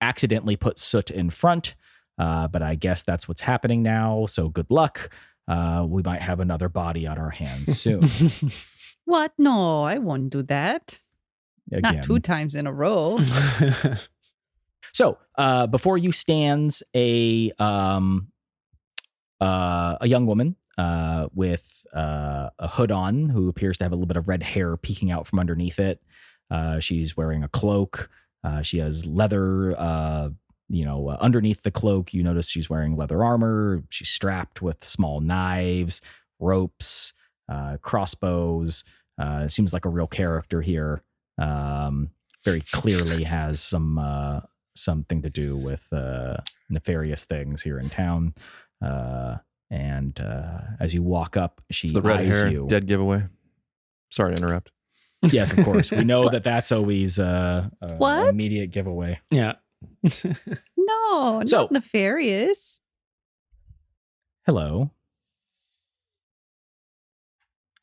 accidentally put Soot in front, but I guess that's what's happening now. So good luck. We might have another body on our hands soon. What? No, I won't do that. Again. Not 2 times in a row. So, before you stands a young woman with a hood on, who appears to have a little bit of red hair peeking out from underneath it. She's wearing a cloak. She has leather, underneath the cloak. You notice she's wearing leather armor. She's strapped with small knives, ropes, crossbows. Seems like a real character here. Very clearly has something to do with nefarious things here in town. And as you walk up, she It's the red eyes hair you. dead giveaway. Sorry to interrupt. Yes, of course. We know that's always What? immediate giveaway. Yeah. No, So- not nefarious. Hello.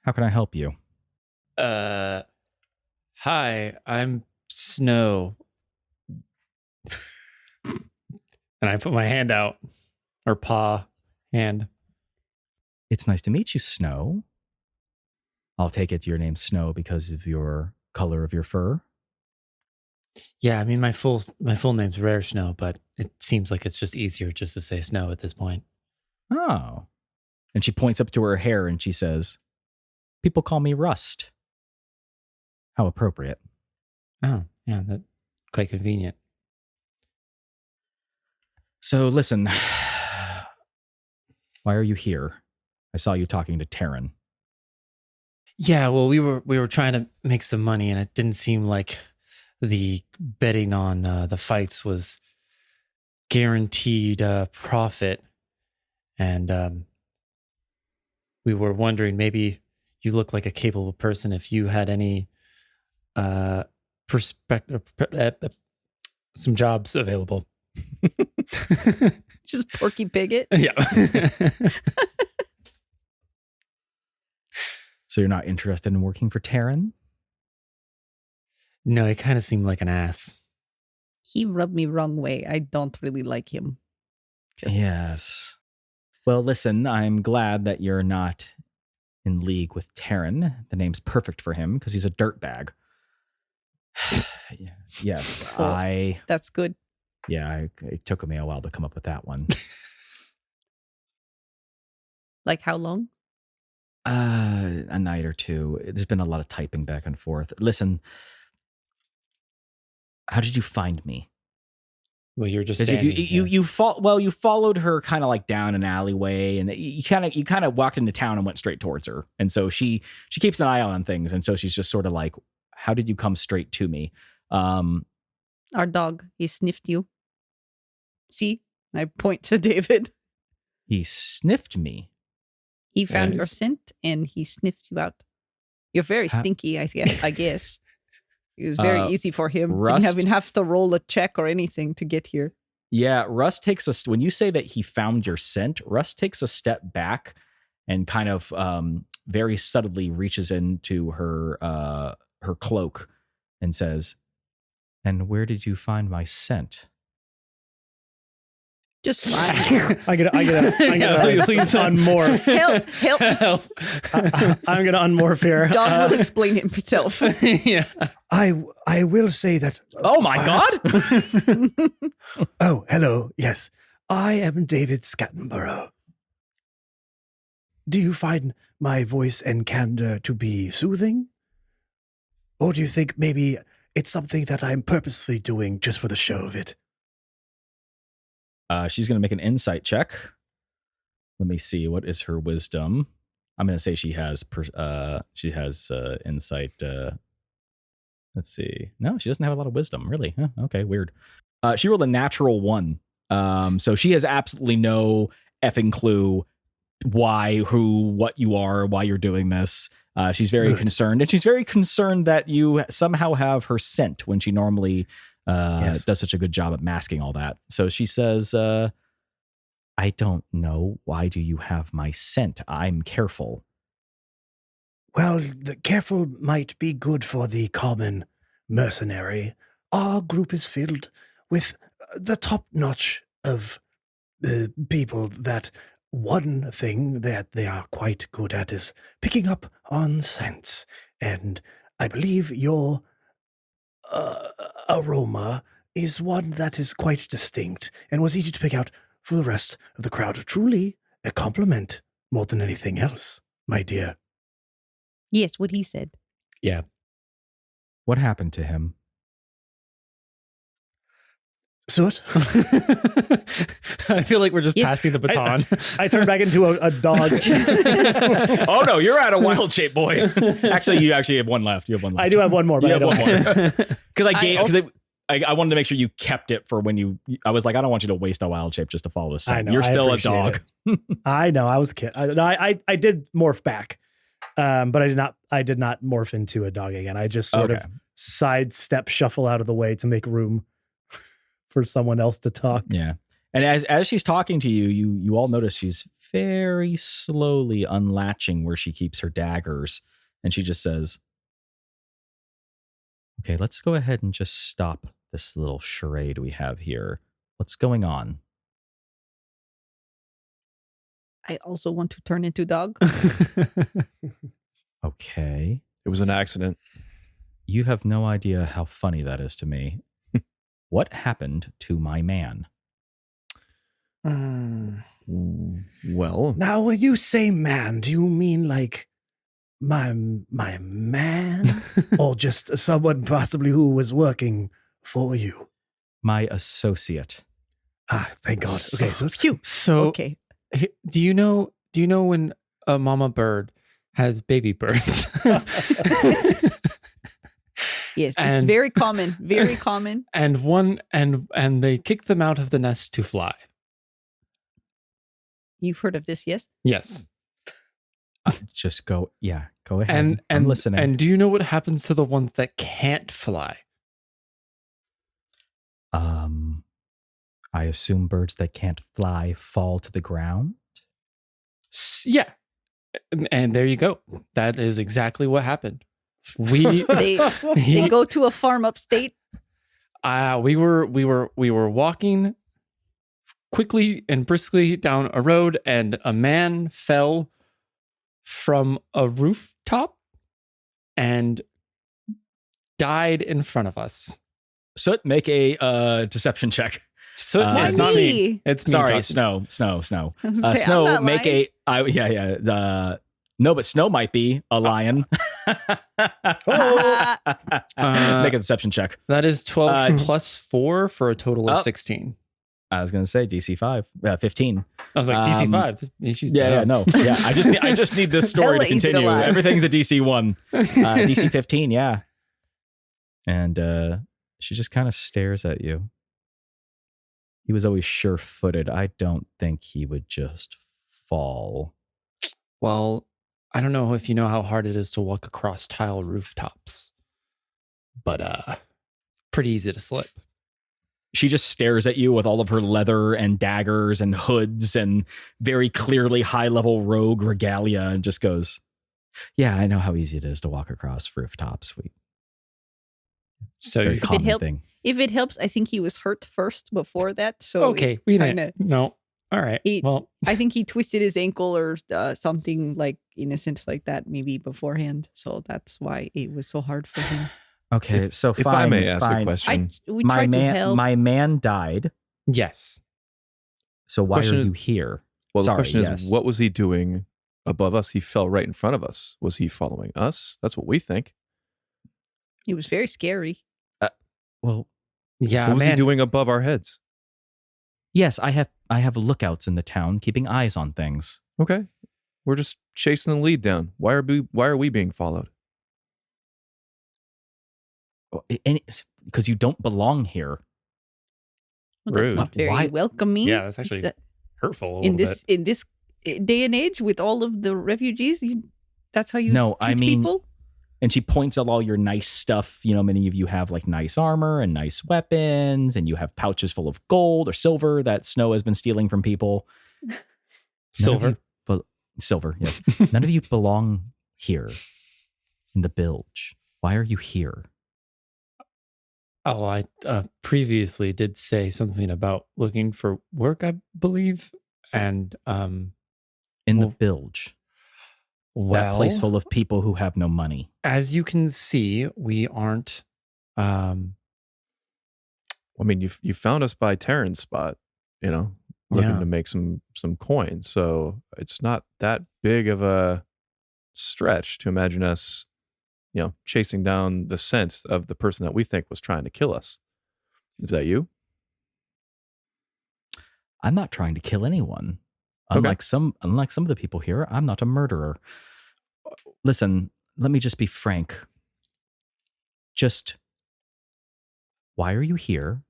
How can I help you? Hi, I'm Snow. And I put my hand out, or paw hand. It's nice to meet you, Snow. I'll take it your name's Snow because of your color of your fur. Yeah, I mean my full name's Rare Snow, but it seems like it's just easier just to say Snow at this point. Oh. And she points up to her hair and she says, "People call me Rust." How appropriate. Oh, yeah, that's quite convenient. So listen, why are you here? I saw you talking to Taryn. Yeah, well, we were trying to make some money, and it didn't seem like the betting on the fights was guaranteed profit. And we were wondering, maybe you look like a capable person if you had any perspective, some jobs available. Just Porky Piglet. Yeah. So you're not interested in working for Taryn? No, he kind of seemed like an ass. He rubbed me wrong way. I don't really like him. Yes. Well, listen, I'm glad that you're not in league with Taryn. The name's perfect for him because he's a dirtbag. Yes, Oh. That's good. it took me a while to come up with that one. Like how long? A night or two. There's been a lot of typing back and forth. Listen, how did you find me? Well, you're just Because standing you followed her kind of like down an alleyway, and you kind of walked into town and went straight towards her. And so she keeps an eye on things, and so she's just sort of like, "How did you come straight to me?" Our dog, he sniffed you. See? I point to David. He sniffed me. He found your Yes. scent and he sniffed you out. You're very Ha- stinky, I guess. It was very easy for him. Rust- Didn't even have to roll a check or anything to get here. Yeah, Russ takes when you say that he found your scent, Russ takes a step back and kind of very subtly reaches into her cloak and says, "And where did you find my scent?" Just fine. I get Yeah, please. unmorph. Help. I'm gonna unmorph here. Dog will explain himself. Yeah. I will say that. Oh my perhaps- god! Oh, hello. Yes, I am David Scattenborough. Do you find my voice and candor to be soothing? Or do you think maybe it's something that I'm purposely doing just for the show of it? She's going to make an insight check. Let me see. What is her wisdom? I'm going to say she has insight. Let's see. No, she doesn't have a lot of wisdom, really. Huh, okay, weird. She rolled a natural 1. So she has absolutely no effing clue why, who, what you are, why you're doing this. She's very concerned, and she's very concerned that you somehow have her scent when she normally Yes. does such a good job at masking all that. So she says, I don't know. Why do you have my scent? I'm careful. Well, the careful might be good for the common mercenary. Our group is filled with the top notch of people that one thing that they are quite good at is picking up on scents. And I believe your aroma is one that is quite distinct and was easy to pick out for the rest of the crowd. Truly a compliment more than anything else, my dear. Yes, what he said. Yeah. What happened to him? Soot? I feel like we're just Yes. passing the baton. I turn back into a dog. Oh no, you're out of wild shape, boy. Actually, you actually have one left. You have one left. I do have one more, but You I have don't. one more. Because also- I wanted to make sure you kept it for when you. I was like, I don't want you to waste a wild shape just to follow the I scent. know, You're I still a appreciate dog. I know. I was a kid. I did morph back, but I did not morph into a dog again. I just sort of sidestep, shuffle out of the way to make room for someone else to talk. Yeah. And as she's talking to you, you all notice she's very slowly unlatching where she keeps her daggers, and she just says, "Okay, let's go ahead and just stop this little charade we have here. What's going on?" I also want to turn into dog. Okay. It was an accident. You have no idea how funny that is to me. What happened to my man? Well, Now, when you say man, do you mean like my man? Or just someone possibly who was working for you? My associate. Ah, thank God. Okay, so Phew. So Okay. do you know when a mama bird has baby birds? Yes, this is And- very common. Very common. and they kick them out of the nest to fly. You've heard of this, yes? Yes. Just go. Yeah, go ahead. And I'm listening. And do you know what happens to the ones that can't fly? I assume birds that can't fly fall to the ground. Yeah. And there you go. That is exactly what happened. We They go to a farm upstate. we were walking quickly and briskly down a road, and a man fell from a rooftop and died in front of us. Soot, make a deception check. So Why it's not me? me. It's me Sorry, talking. Snow. Say, I'm Snow, not make lying. no, but Snow might be a lion. Make a deception check. That is 12 Uh, plus 4 for a total of Oh. 16. I was gonna say DC 15. I was like, DC 5. Yeah, no, yeah. I just need this story Hella to easy to continue. lie. Everything's a DC 1, DC 15. Yeah, and she just kind of stares at you. He was always sure-footed. I don't think he would just fall. Well, I don't know if you know how hard it is to walk across tile rooftops, but pretty easy to slip. She just stares at you with all of her leather and daggers and hoods and very clearly high-level rogue regalia and just goes, yeah, I know how easy it is to walk across rooftops. So Very you common help- thing. If it helps, I think he was hurt first before that. So okay, we kinda, didn't. No, all right. Well, I think he twisted his ankle or something like innocent like that maybe beforehand. So that's why it was so hard for him. Okay, so if I may ask a question, We my tried to man, help. my man died. yes. So why Question are is- you here? well, the Sorry, question yes. is, what was he doing above us? He fell right in front of us. Was he following us? That's what we think. It was very scary. Well, Yeah, What was man. he doing above our heads? yes, I have lookouts in the town, keeping eyes on things. Okay, we're just chasing the lead down. Why are we being followed? Because you don't belong here. Well, that's Rude. not very Why- welcoming. Yeah, that's actually That- hurtful. A in little this day and age with all of the refugees. That's how you No, treat I mean- people. And she points at all your nice stuff. You know, many of you have like nice armor and nice weapons, and you have pouches full of gold or silver that Snow has been stealing from people. Silver. Silver, yes. None of you belong here in the bilge. Why are you here? Oh, I previously did say something about looking for work, I believe, and In the Well, bilge. well, That place full of people who have no money. as you can see, we aren't. I mean, you found us by Terran's spot, looking Yeah. to make some coin. So it's not that big of a stretch to imagine us, chasing down the scent of the person that we think was trying to kill us. Is that you? I'm not trying to kill anyone. Okay. Unlike some of the people here, I'm not a murderer. Listen, let me just be frank. Just why are you here?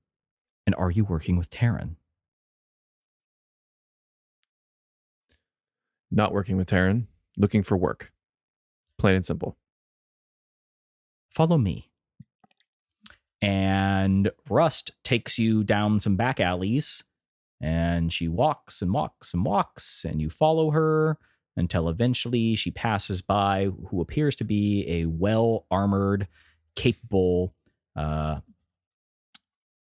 And are you working with Terran? Not working with Terran, looking for work. Plain and simple. Follow me. And Rust takes you down some back alleys, and she walks and walks and walks, and you follow her until eventually she passes by who appears to be a well-armored, capable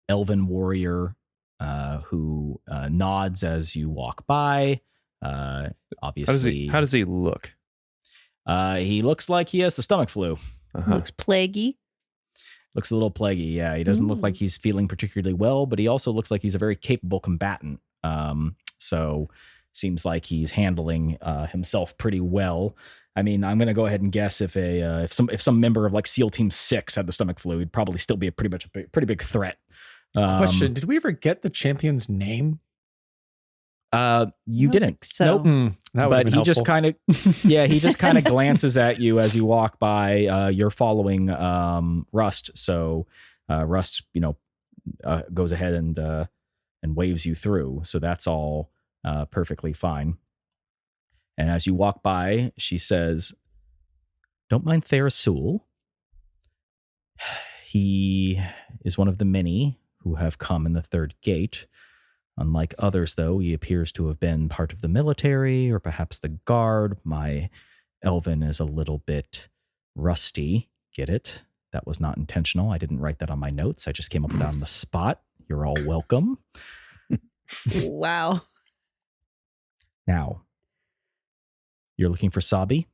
elven warrior who nods as you walk by. Obviously, How does he look? he looks like he has the stomach flu. Uh-huh. Looks plaguey. Looks a little plaguey. Yeah, he doesn't look Ooh. like he's feeling particularly well, but he also looks like he's a very capable combatant. So seems like he's handling himself pretty well. I mean, I'm gonna go ahead and guess if some member of like SEAL Team 6 had the stomach flu, he'd probably still be a pretty big threat. Question: did we ever get the champion's name? You I don't didn't. think so. Nope. That But he just kind of, he just kind of glances at you as you walk by. You're following Rust, so Rust, goes ahead and waves you through. So that's all perfectly fine. And as you walk by, she says, "Don't mind Therasul. He is one of the many who have come in the third gate. Unlike others, though, he appears to have been part of the military or perhaps the guard. My Elven is a little bit rusty. Get it? That was not intentional. I didn't write that on my notes. I just came up with that on the spot. You're all welcome. Wow. Now, you're looking for Sabi?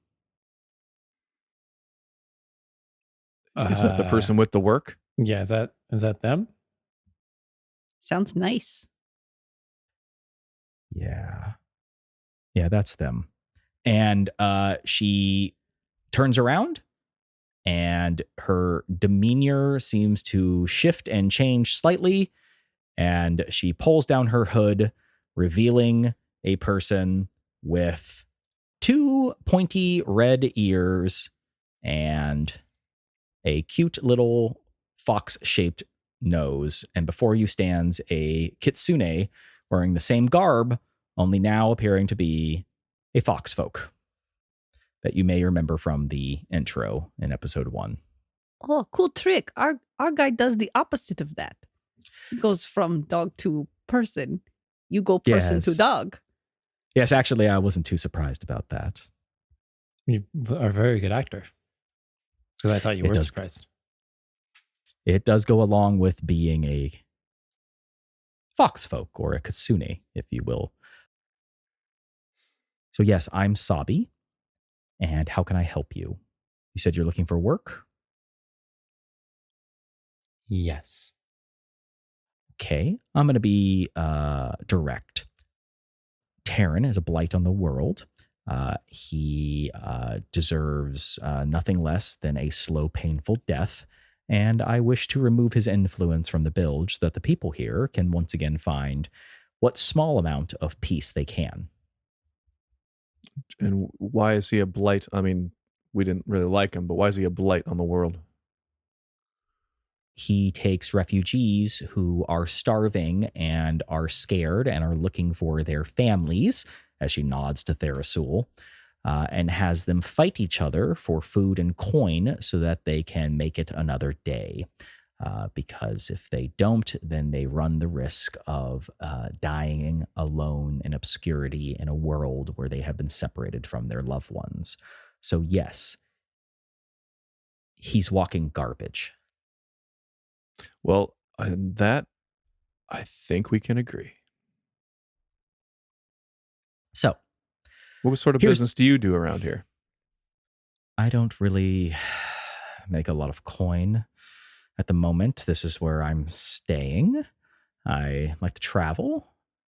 Is that the person with the work? Yeah, is that them? Sounds nice. Yeah. Yeah, that's them. And she turns around and her demeanor seems to shift and change slightly. And she pulls down her hood, revealing a person with 2 pointy red ears and a cute little fox-shaped nose. And before you stands a kitsune wearing the same garb, only now appearing to be a fox folk. that you may remember from the intro in episode 1. Oh, cool trick. Our guy does the opposite of that. He goes from dog to person. You go person to Yes. dog. Yes, actually, I wasn't too surprised about that. You are a very good actor. Because I thought you It were does- surprised. It does go along with being a fox folk, or a kitsune, if you will. So yes, I'm Sabi, and how can I help you? You said you're looking for work? Yes. Okay, I'm going to be direct. Terran is a blight on the world. He deserves nothing less than a slow, painful death, and I wish to remove his influence from the bilge so that the people here can once again find what small amount of peace they can. And why is he a blight? I mean, we didn't really like him, but why is he a blight on the world? He takes refugees who are starving and are scared and are looking for their families, as she nods to Therasul, and has them fight each other for food and coin so that they can make it another day. Because if they don't, then they run the risk of dying alone in obscurity in a world where they have been separated from their loved ones. So yes, he's walking garbage. Well, that I think we can agree. So What sort of Here's- business do you do around here? I don't really make a lot of coin at the moment. This is where I'm staying. I like to travel.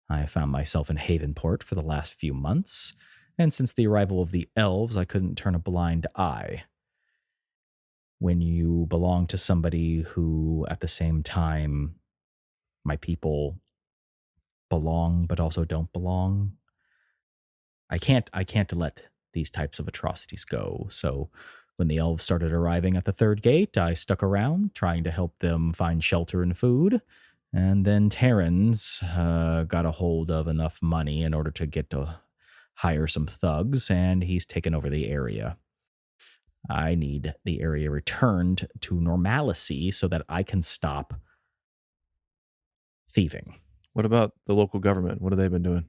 I found myself in Havenport for the last few months, and since the arrival of the elves, I couldn't turn a blind eye. When you belong to somebody who, at the same time, my people belong but also don't belong, I can't let these types of atrocities go. So when the elves started arriving at the third gate, I stuck around trying to help them find shelter and food. And then Terrans got a hold of enough money in order to get to hire some thugs, and he's taken over the area. I need the area returned to normalcy so that I can stop thieving. What about the local government? What have they been doing?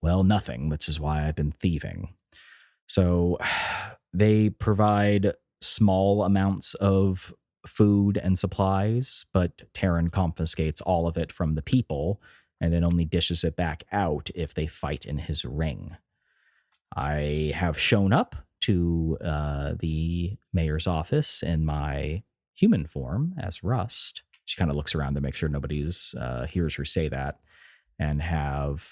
Well, nothing, which is why I've been thieving. So they provide small amounts of food and supplies, but Terran confiscates all of it from the people and then only dishes it back out if they fight in his ring. I have shown up to the mayor's office in my human form as Rust. She kind of looks around to make sure nobody's hears her say that, and have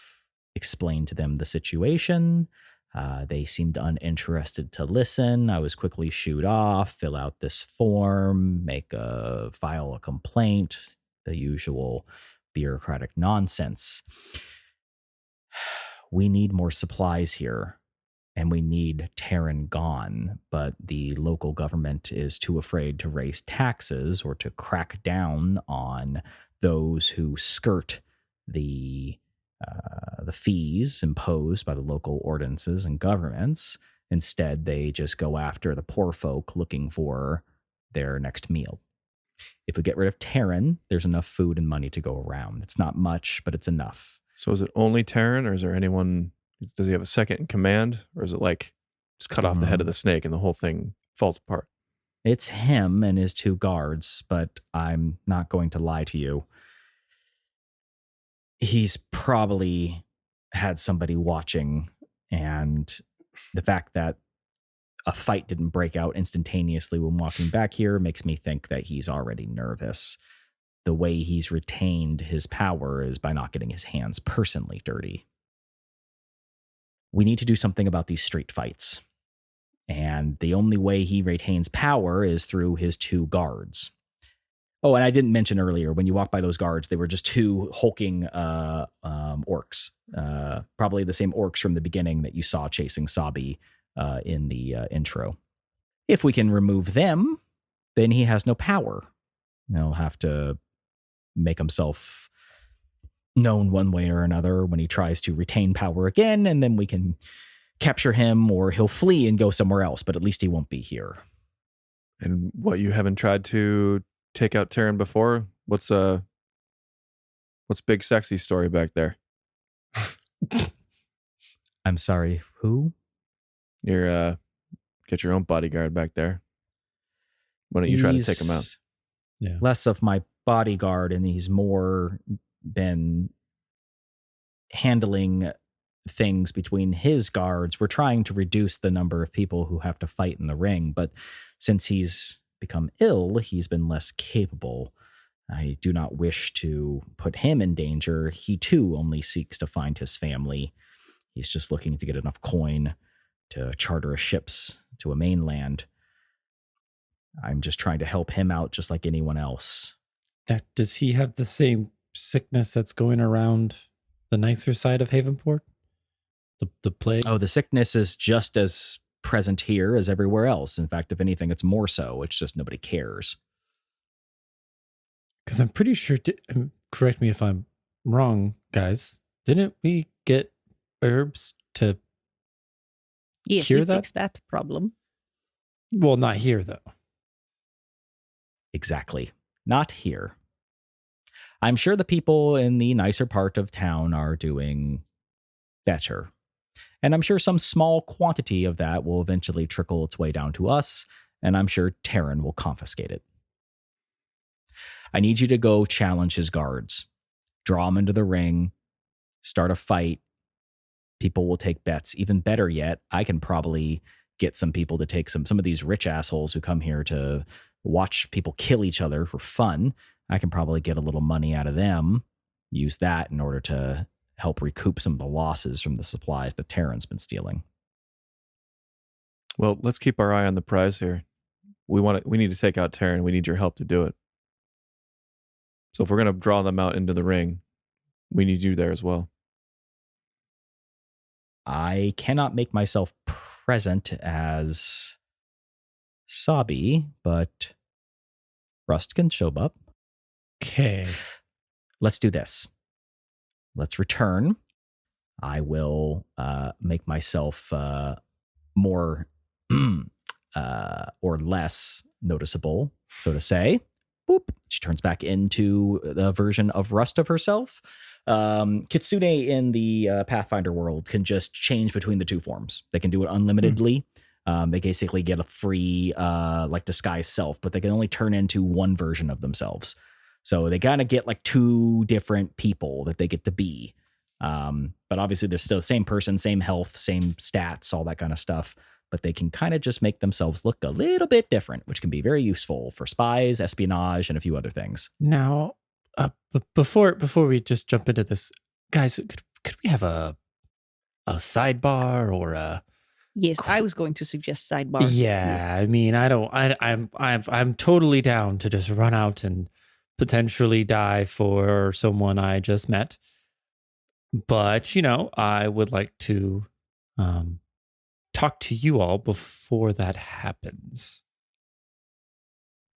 explained to them the situation. They seemed uninterested to listen. I was quickly shooed off, fill out this form, file a complaint, the usual bureaucratic nonsense. We need more supplies here, and we need Terran gone, but the local government is too afraid to raise taxes or to crack down on those who skirt the fees imposed by the local ordinances and governments. Instead, they just go after the poor folk looking for their next meal. If we get rid of Terran, there's enough food and money to go around. It's not much, but it's enough. So is it only Terran, or is there anyone? Does he have a second in command, or is it like just cut off the head of the snake and the whole thing falls apart? It's him and his 2 guards, but I'm not going to lie to you. He's probably had somebody watching, and the fact that a fight didn't break out instantaneously when walking back here makes me think that he's already nervous. The way he's retained his power is by not getting his hands personally dirty. We need to do something about these street fights. And the only way he retains power is through his 2 guards. Oh, and I didn't mention earlier, when you walk by those guards, they were just 2 hulking orcs. Probably the same orcs from the beginning that you saw chasing Sabi in the intro. If we can remove them, then he has no power. He'll have to make himself known one way or another when he tries to retain power again, and then we can capture him or he'll flee and go somewhere else, but at least he won't be here. And what, you haven't tried to take out Terran before? What's Big Sexy's story back there? I'm sorry, who? You're get your own bodyguard back there. Why don't you try to take him out? He's Yeah. less of my bodyguard, and he's more been handling things between his guards. We're trying to reduce the number of people who have to fight in the ring, but since he's become ill, he's been less capable. I do not wish to put him in danger. He too only seeks to find his family. He's just looking to get enough coin to charter ships to a mainland. I'm just trying to help him out just like anyone else. Now, does he have the same sickness that's going around the nicer side of Havenport? The plague? Oh, the sickness is just as present here as everywhere else. In fact, if anything, it's more so. It's just nobody cares. Because I'm pretty sure, correct me if I'm wrong, guys, didn't we get herbs to Yes, cure we that? fixed that problem. Well, not here, though. Exactly. Not here. I'm sure the people in the nicer part of town are doing better. And I'm sure some small quantity of that will eventually trickle its way down to us, and I'm sure Terran will confiscate it. I need you to go challenge his guards. Draw him into the ring. Start a fight. People will take bets. Even better yet, I can probably get some people to take some of these rich assholes who come here to watch people kill each other for fun. I can probably get a little money out of them, use that in order to help recoup some of the losses from the supplies that Terran's been stealing. Well, let's keep our eye on the prize here. We need to take out Terran. We need your help to do it. So if we're going to draw them out into the ring, we need you there as well. I cannot make myself present as Sabi, but Rust can show up. Okay. Let's do this. Let's return. I will make myself more or less noticeable, so to say. Boop. She turns back into the version of Rust of herself. Kitsune in the Pathfinder world can just change between the two forms. They can do it unlimitedly. They basically get a free disguise self, but they can only turn into one version of themselves. So they kind of get like two different people that they get to be. But obviously they're still the same person, same health, same stats, all that kind of stuff. But they can kind of just make themselves look a little bit different, which can be very useful for spies, espionage, and a few other things. Now, before we just jump into this, guys, could we have a sidebar or a? Yes, I was going to suggest sidebar. Yeah, I mean, I'm totally down to just run out and potentially die for someone I just met. But, I would like to talk to you all before that happens.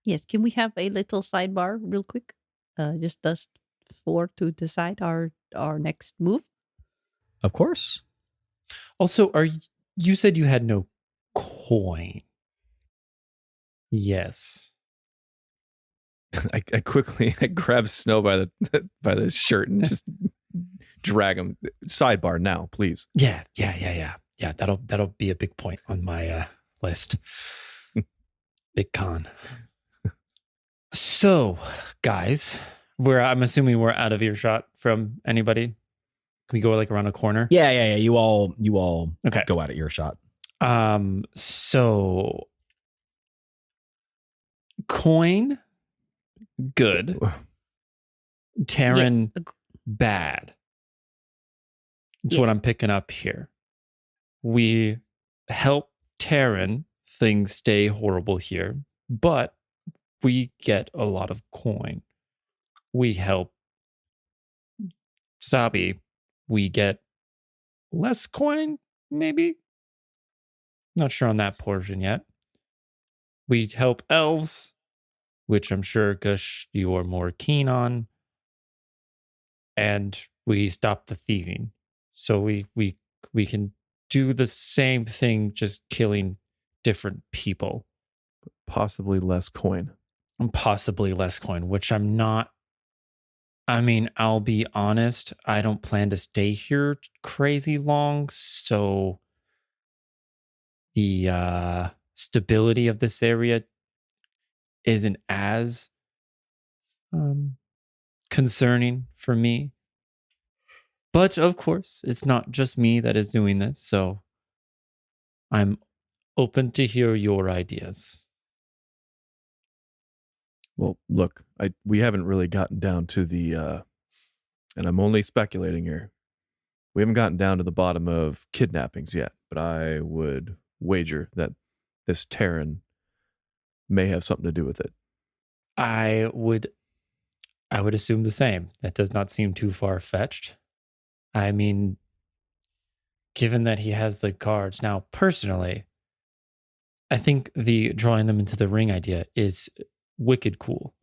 Yes, can we have a little sidebar real quick? Just us four to decide our next move. Of course. Also, you said you had no coin. Yes. I grab Snow by the shirt and just drag him. Sidebar now, please. Yeah. That'll be a big point on my list. Big con. So, guys, I'm assuming we're out of earshot from anybody. Can we go around a corner? Yeah. You all Okay. go out at earshot. So coin, good. Terran, Yes. bad. That's what Yes. I'm picking up here. We help Terran, things stay horrible here, but we get a lot of coin. We help Sabi, we get less coin, maybe? Not sure on that portion yet. We help elves, which I'm sure, Gush, you are more keen on. And we stop the thieving. So we can do the same thing, just killing different people. Possibly less coin. And possibly less coin, which I'm not. I mean, I'll be honest, I don't plan to stay here crazy long, so the stability of this area isn't as concerning for me. But of course, it's not just me that is doing this, so I'm open to hear your ideas. Well, look, we haven't really gotten down to the, and I'm only speculating here. We haven't gotten down to the bottom of kidnappings yet, but I would wager that this Terran may have something to do with it. I would assume the same. That does not seem too far-fetched. I mean, given that he has the guards now, personally, I think the drawing them into the ring idea is wicked cool.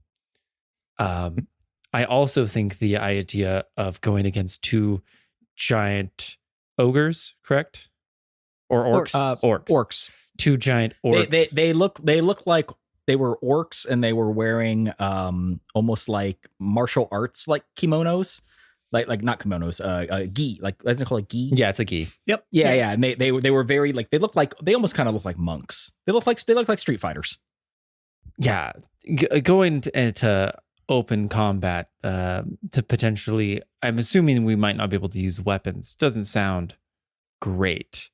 I also think the idea of going against two giant ogres, correct? Or orcs? Orcs. Two giant orcs. They look like they were orcs, and they were wearing almost like martial arts like kimonos. Like not kimonos, gi, like isn't it called a gi? Yeah, it's a gi. Yep. Yeah. And they were very like they almost kind of look like monks. They look like street fighters. Yeah, going into open combat to potentially, I'm assuming we might not be able to use weapons. Doesn't sound great.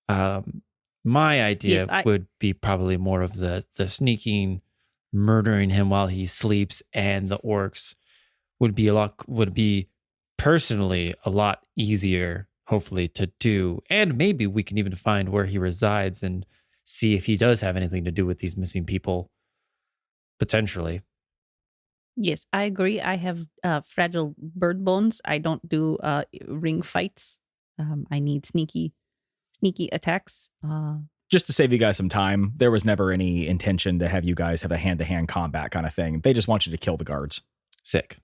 My idea would be probably more of the sneaking, murdering him while he sleeps, and the orcs would be personally a lot easier, hopefully, to do. And maybe we can even find where he resides and see if he does have anything to do with these missing people, potentially. Yes, I agree. I have fragile bird bones. I don't do ring fights. I need sneaky attacks. Just to save you guys some time, there was never any intention to have you guys have a hand-to-hand combat kind of thing. They just want you to kill the guards. Sick.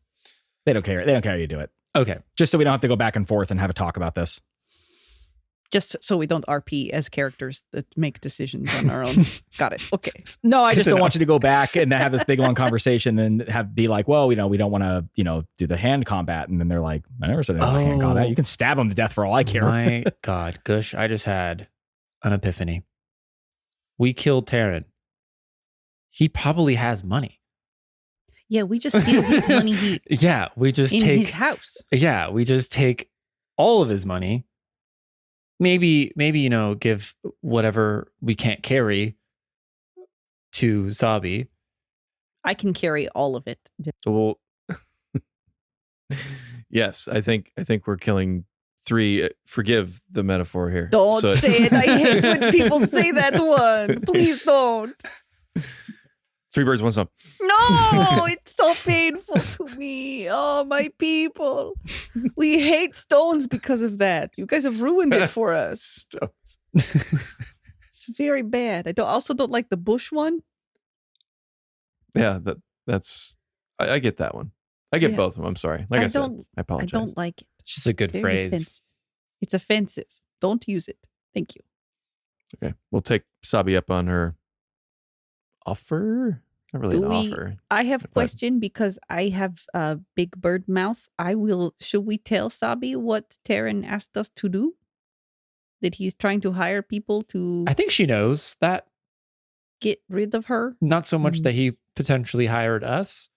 They don't care. They don't care how you do it. Okay. Just so we don't have to go back and forth and have a talk about this. Just so we don't RP as characters that make decisions on our own. Got it. Okay. No, I just don't want you to go back and have this big long conversation and be like, well, we don't want to, do the hand combat. And then they're like, I never said anything about hand combat. You can stab them to death for all I care. My God, Gush, I just had an epiphany. We killed Terran. He probably has money. Yeah, we just steal his money. We just take his house. Yeah, we just take all of his money. Maybe, give whatever we can't carry to Sabi. I can carry all of it. Well, yes, I think we're killing 3. Forgive the metaphor here. Don't say it. I hate when people say that one. Please don't. 3 birds, 1 stone. No, it's so painful to me. Oh, my people. We hate stones because of that. You guys have ruined it for us. Stones. It's very bad. I also don't like the bush one. Yeah, that's. I get that one. I get both of them. I'm sorry. Like I said, I apologize. I don't like it. It's just a good phrase. It's offensive. Don't use it. Thank you. Okay, we'll take Sabi up on her offer. Not really an offer. I have a question because I have a big bird mouth. Should we tell Sabi what Terran asked us to do? That he's trying to hire people to... I think she knows that. Get rid of her? Not so much that he potentially hired us.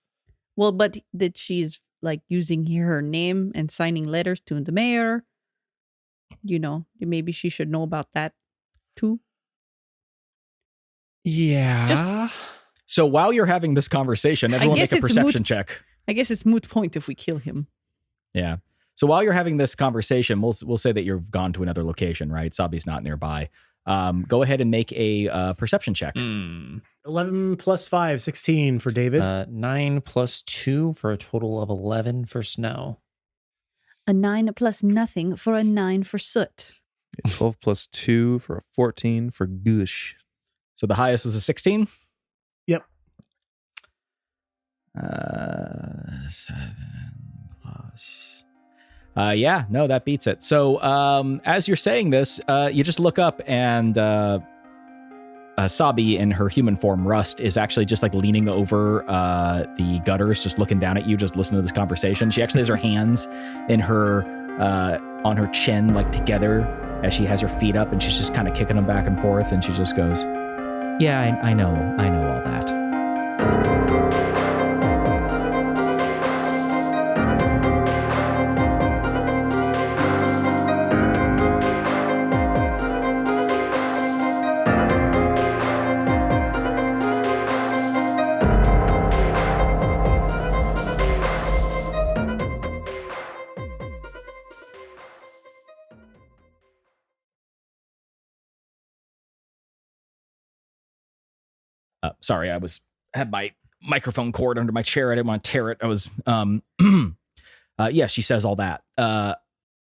Well, but that she's like using her name and signing letters to the mayor. Maybe she should know about that too. Yeah. So while you're having this conversation, everyone make a perception check. I guess it's moot point if we kill him. Yeah. So while you're having this conversation, we'll say that you've gone to another location, right? Sabi's not nearby. Go ahead and make a perception check. 11 plus 5, 16 for David. 9 plus 2 for a total of 11 for Snow. A 9 plus nothing for a 9 for Soot. 12 plus 2 for a 14 for Gush. So the highest was a 16? Yep. 7 plus. Yeah, no, that beats it. So as you're saying this, you just look up and Sabi in her human form, Rust, is actually just like leaning over the gutters, just looking down at you, just listening to this conversation. She actually has her hands in her on her chin, like together, as she has her feet up, and she's just kind of kicking them back and forth, and she just goes, "Yeah, I know all that." Sorry, I had my microphone cord under my chair. I didn't want to tear it. I was, yeah, she says all that.